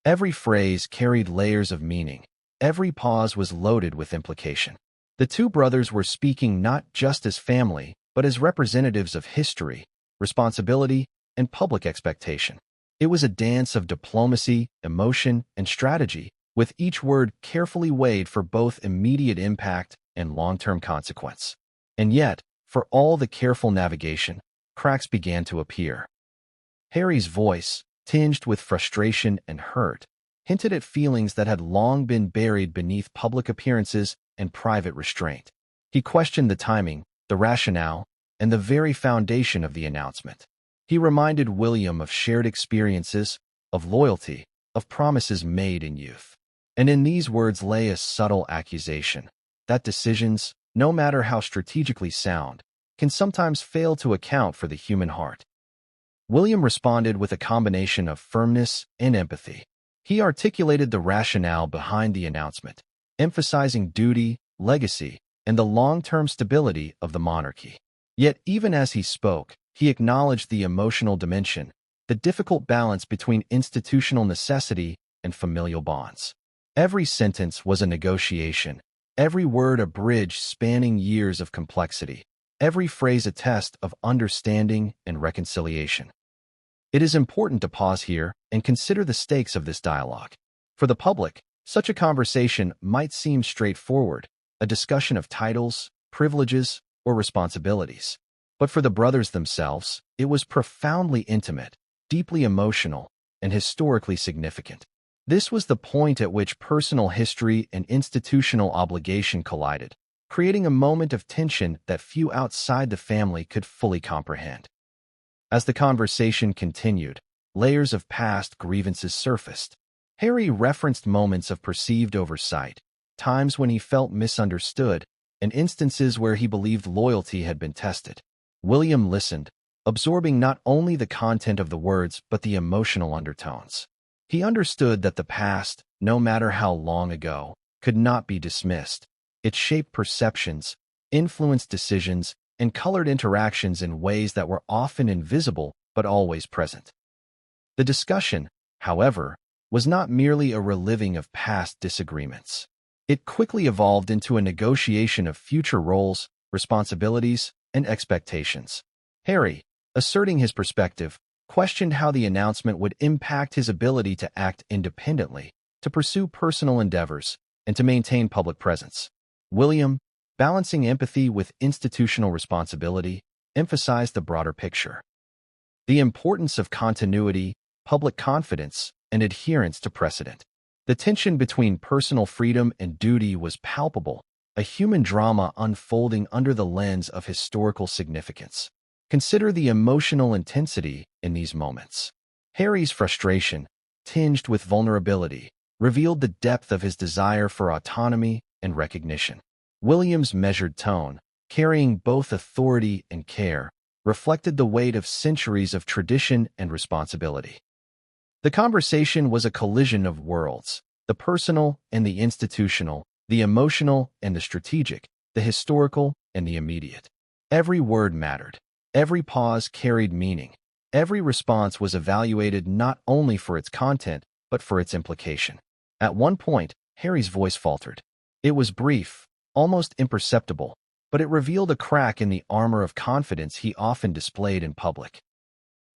Every phrase carried layers of meaning. Every pause was loaded with implication. The two brothers were speaking not just as family, but as representatives of history, responsibility, and public expectation. It was a dance of diplomacy, emotion, and strategy, with each word carefully weighed for both immediate impact and long-term consequence. And yet, for all the careful navigation, cracks began to appear. Harry's voice, tinged with frustration and hurt, hinted at feelings that had long been buried beneath public appearances and private restraint. He questioned the timing, the rationale, and the very foundation of the announcement. He reminded William of shared experiences, of loyalty, of promises made in youth. And in these words lay a subtle accusation that decisions, no matter how strategically sound, can sometimes fail to account for the human heart. William responded with a combination of firmness and empathy. He articulated the rationale behind the announcement, emphasizing duty, legacy, and the long-term stability of the monarchy. Yet even as he spoke, he acknowledged the emotional dimension, the difficult balance between institutional necessity and familial bonds. Every sentence was a negotiation, every word a bridge spanning years of complexity, every phrase a test of understanding and reconciliation. It is important to pause here and consider the stakes of this dialogue. For the public, such a conversation might seem straightforward, a discussion of titles, privileges, or responsibilities. But for the brothers themselves, it was profoundly intimate, deeply emotional, and historically significant. This was the point at which personal history and institutional obligation collided, creating a moment of tension that few outside the family could fully comprehend. As the conversation continued, layers of past grievances surfaced. Harry referenced moments of perceived oversight, times when he felt misunderstood, and instances where he believed loyalty had been tested. William listened, absorbing not only the content of the words but the emotional undertones. He understood that the past, no matter how long ago, could not be dismissed. It shaped perceptions, influenced decisions, and colored interactions in ways that were often invisible but always present. The discussion, however, was not merely a reliving of past disagreements. It quickly evolved into a negotiation of future roles, responsibilities, and expectations. Harry, asserting his perspective, questioned how the announcement would impact his ability to act independently, to pursue personal endeavors, and to maintain public presence. William, balancing empathy with institutional responsibility, emphasized the broader picture. The importance of continuity, public confidence, and adherence to precedent. The tension between personal freedom and duty was palpable, a human drama unfolding under the lens of historical significance. Consider the emotional intensity in these moments. Harry's frustration, tinged with vulnerability, revealed the depth of his desire for autonomy and recognition. William's measured tone, carrying both authority and care, reflected the weight of centuries of tradition and responsibility. The conversation was a collision of worlds, the personal and the institutional, the emotional and the strategic, the historical and the immediate. Every word mattered. Every pause carried meaning. Every response was evaluated not only for its content, but for its implication. At one point, Harry's voice faltered. It was brief, almost imperceptible, but it revealed a crack in the armor of confidence he often displayed in public.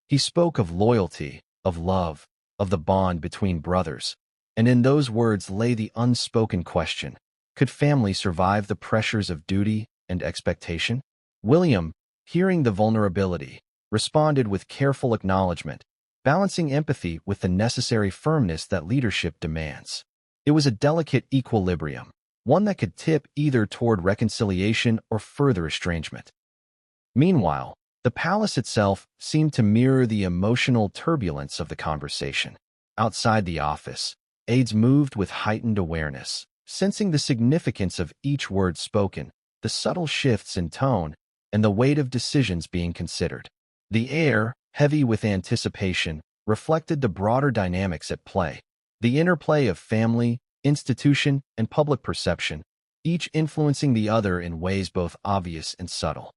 He spoke of loyalty, of love, of the bond between brothers, and in those words lay the unspoken question: could family survive the pressures of duty and expectation? William, hearing the vulnerability, responded with careful acknowledgement, balancing empathy with the necessary firmness that leadership demands. It was a delicate equilibrium, one that could tip either toward reconciliation or further estrangement. Meanwhile, the palace itself seemed to mirror the emotional turbulence of the conversation. Outside the office, aides moved with heightened awareness, sensing the significance of each word spoken, the subtle shifts in tone, and the weight of decisions being considered. The air, heavy with anticipation, reflected the broader dynamics at play. The interplay of family, institution, and public perception, each influencing the other in ways both obvious and subtle.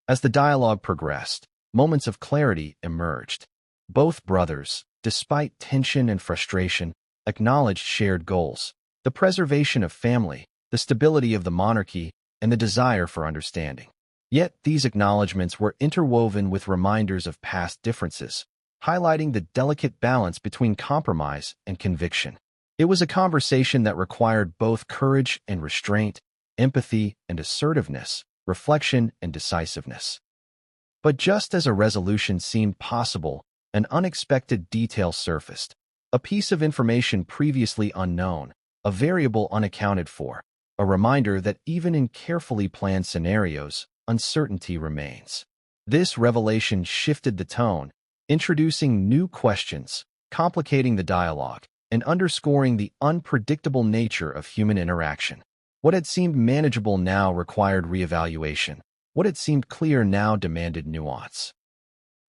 As the dialogue progressed, moments of clarity emerged. Both brothers, despite tension and frustration, acknowledged shared goals: the preservation of family, the stability of the monarchy, and the desire for understanding. Yet these acknowledgments were interwoven with reminders of past differences, highlighting the delicate balance between compromise and conviction. It was a conversation that required both courage and restraint, empathy and assertiveness, reflection and decisiveness. But just as a resolution seemed possible, an unexpected detail surfaced. A piece of information previously unknown, a variable unaccounted for, a reminder that even in carefully planned scenarios, uncertainty remains. This revelation shifted the tone, introducing new questions, complicating the dialogue, and underscoring the unpredictable nature of human interaction. What had seemed manageable now required reevaluation. What had seemed clear now demanded nuance.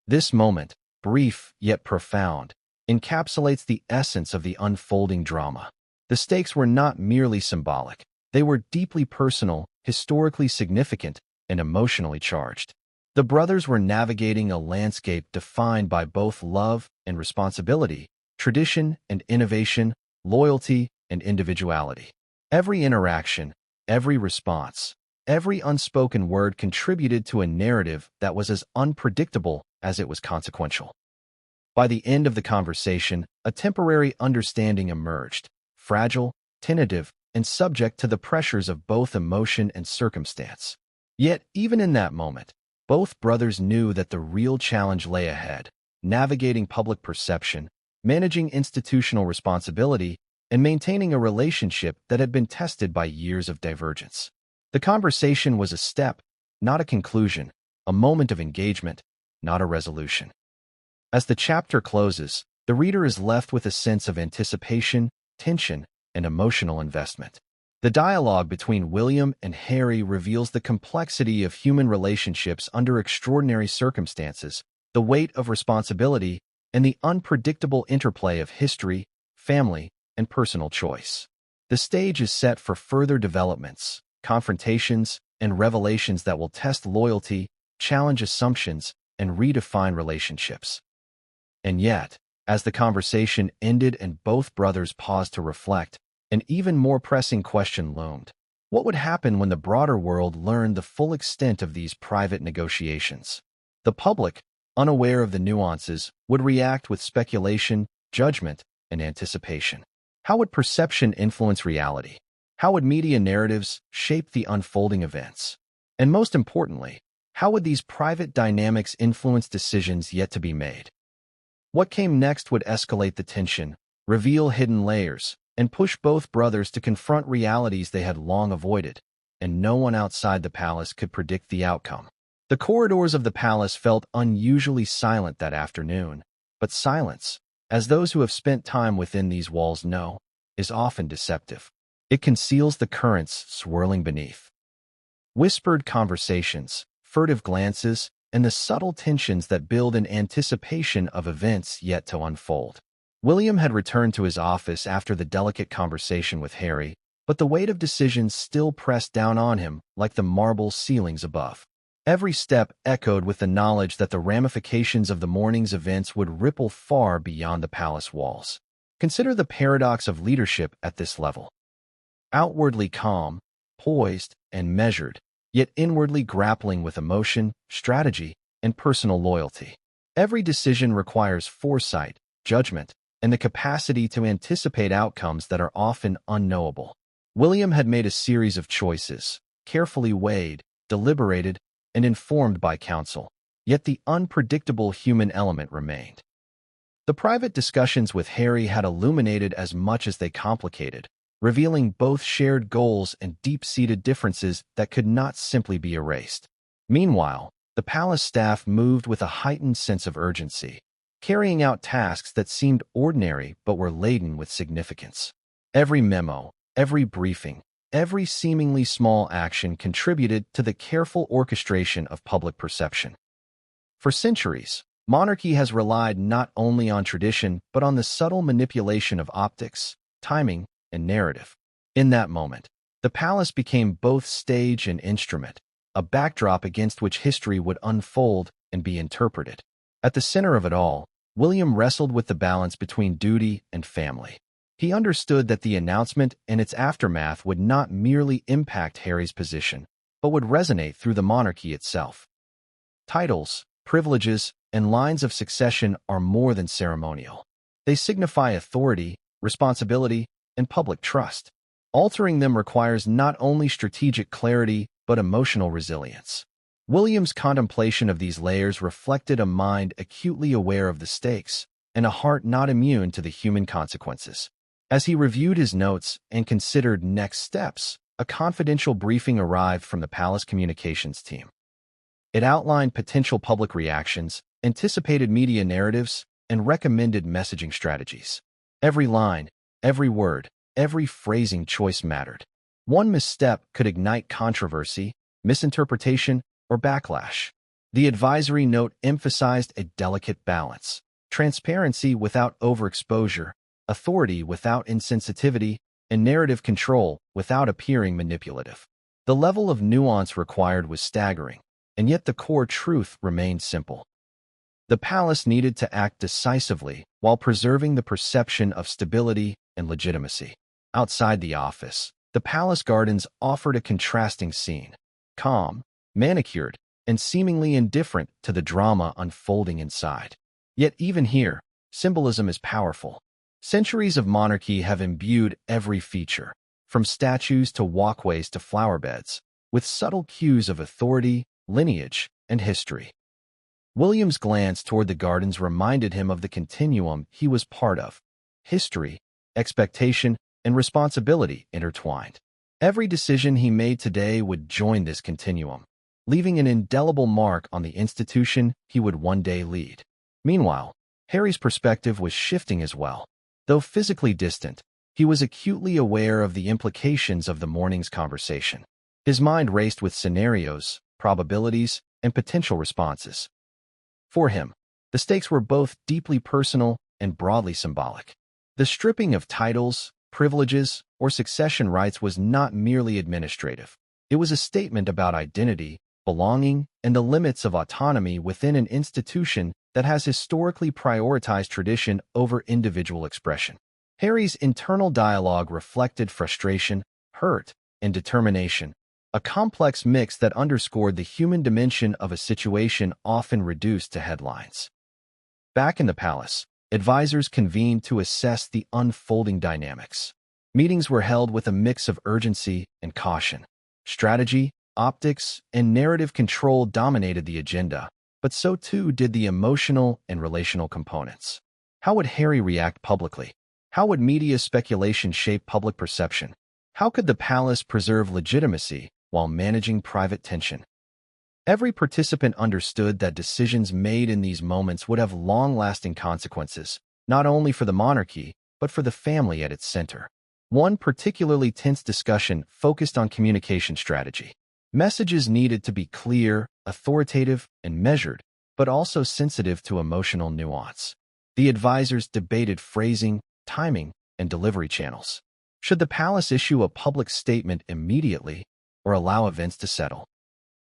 This moment, brief yet profound, encapsulates the essence of the unfolding drama. The stakes were not merely symbolic. They were deeply personal, historically significant, and emotionally charged. The brothers were navigating a landscape defined by both love and responsibility, tradition and innovation, loyalty and individuality. Every interaction, every response, every unspoken word contributed to a narrative that was as unpredictable as it was consequential. By the end of the conversation, a temporary understanding emerged, fragile, tentative, and subject to the pressures of both emotion and circumstance. Yet, even in that moment, both brothers knew that the real challenge lay ahead, navigating public perception, managing institutional responsibility, and maintaining a relationship that had been tested by years of divergence. The conversation was a step, not a conclusion, a moment of engagement, not a resolution. As the chapter closes, the reader is left with a sense of anticipation, tension, and emotional investment. The dialogue between William and Harry reveals the complexity of human relationships under extraordinary circumstances, the weight of responsibility, and the unpredictable interplay of history, family, and personal choice. The stage is set for further developments, confrontations, and revelations that will test loyalty, challenge assumptions, and redefine relationships. And yet, as the conversation ended and both brothers paused to reflect, an even more pressing question loomed. What would happen when the broader world learned the full extent of these private negotiations? The public, unaware of the nuances, would react with speculation, judgment, and anticipation. How would perception influence reality? How would media narratives shape the unfolding events? And most importantly, how would these private dynamics influence decisions yet to be made? What came next would escalate the tension, reveal hidden layers, and push both brothers to confront realities they had long avoided, and no one outside the palace could predict the outcome. The corridors of the palace felt unusually silent that afternoon, but silence, as those who have spent time within these walls know, is often deceptive. It conceals the currents swirling beneath. Whispered conversations, furtive glances, and the subtle tensions that build in anticipation of events yet to unfold. William had returned to his office after the delicate conversation with Harry, but the weight of decisions still pressed down on him like the marble ceilings above. Every step echoed with the knowledge that the ramifications of the morning's events would ripple far beyond the palace walls. Consider the paradox of leadership at this level. Outwardly calm, poised, and measured, yet inwardly grappling with emotion, strategy, and personal loyalty. Every decision requires foresight, judgment, and the capacity to anticipate outcomes that are often unknowable. William had made a series of choices, carefully weighed, deliberated, and informed by counsel, yet the unpredictable human element remained. The private discussions with Harry had illuminated as much as they complicated, revealing both shared goals and deep-seated differences that could not simply be erased. Meanwhile, the palace staff moved with a heightened sense of urgency, carrying out tasks that seemed ordinary but were laden with significance. Every memo, every briefing, every seemingly small action contributed to the careful orchestration of public perception. For centuries, monarchy has relied not only on tradition but on the subtle manipulation of optics, timing, and narrative. In that moment, the palace became both stage and instrument, a backdrop against which history would unfold and be interpreted. At the center of it all, William wrestled with the balance between duty and family. He understood that the announcement and its aftermath would not merely impact Harry's position, but would resonate through the monarchy itself. Titles, privileges, and lines of succession are more than ceremonial. They signify authority, responsibility, and public trust. Altering them requires not only strategic clarity but emotional resilience. William's contemplation of these layers reflected a mind acutely aware of the stakes and a heart not immune to the human consequences. As he reviewed his notes and considered next steps, a confidential briefing arrived from the palace communications team. It outlined potential public reactions, anticipated media narratives, and recommended messaging strategies. Every line, every word, every phrasing choice mattered. One misstep could ignite controversy, misinterpretation, or backlash. The advisory note emphasized a delicate balance: transparency without overexposure, authority without insensitivity, and narrative control without appearing manipulative. The level of nuance required was staggering, and yet the core truth remained simple. The palace needed to act decisively while preserving the perception of stability and legitimacy. Outside the office, the palace gardens offered a contrasting scene: calm, manicured, and seemingly indifferent to the drama unfolding inside. Yet even here, symbolism is powerful. Centuries of monarchy have imbued every feature, from statues to walkways to flower beds, with subtle cues of authority, lineage, and history. William's glance toward the gardens reminded him of the continuum he was part of: history, expectation, and responsibility intertwined. Every decision he made today would join this continuum, leaving an indelible mark on the institution he would one day lead. Meanwhile, Harry's perspective was shifting as well. Though physically distant, he was acutely aware of the implications of the morning's conversation. His mind raced with scenarios, probabilities, and potential responses. For him, the stakes were both deeply personal and broadly symbolic. The stripping of titles, privileges, or succession rights was not merely administrative. It was a statement about identity, belonging, and the limits of autonomy within an institution that has historically prioritized tradition over individual expression. Harry's internal dialogue reflected frustration, hurt, and determination, a complex mix that underscored the human dimension of a situation often reduced to headlines. Back in the palace, advisors convened to assess the unfolding dynamics. Meetings were held with a mix of urgency and caution. Strategy, optics, and narrative control dominated the agenda, but so too did the emotional and relational components. How would Harry react publicly? How would media speculation shape public perception? How could the palace preserve legitimacy while managing private tension? Every participant understood that decisions made in these moments would have long-lasting consequences, not only for the monarchy, but for the family at its center. One particularly tense discussion focused on communication strategy. Messages needed to be clear, authoritative, and measured, but also sensitive to emotional nuance. The advisors debated phrasing, timing, and delivery channels. Should the palace issue a public statement immediately or allow events to settle?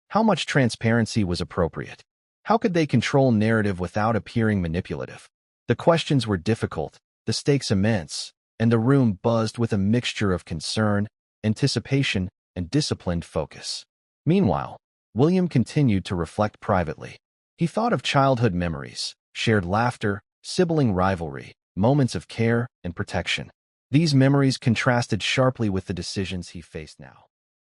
How much transparency was appropriate? How could they control narrative without appearing manipulative? The questions were difficult, the stakes immense, and the room buzzed with a mixture of concern, anticipation, and disciplined focus. Meanwhile, William continued to reflect privately. He thought of childhood memories, shared laughter, sibling rivalry, moments of care and protection. These memories contrasted sharply with the decisions he faced now.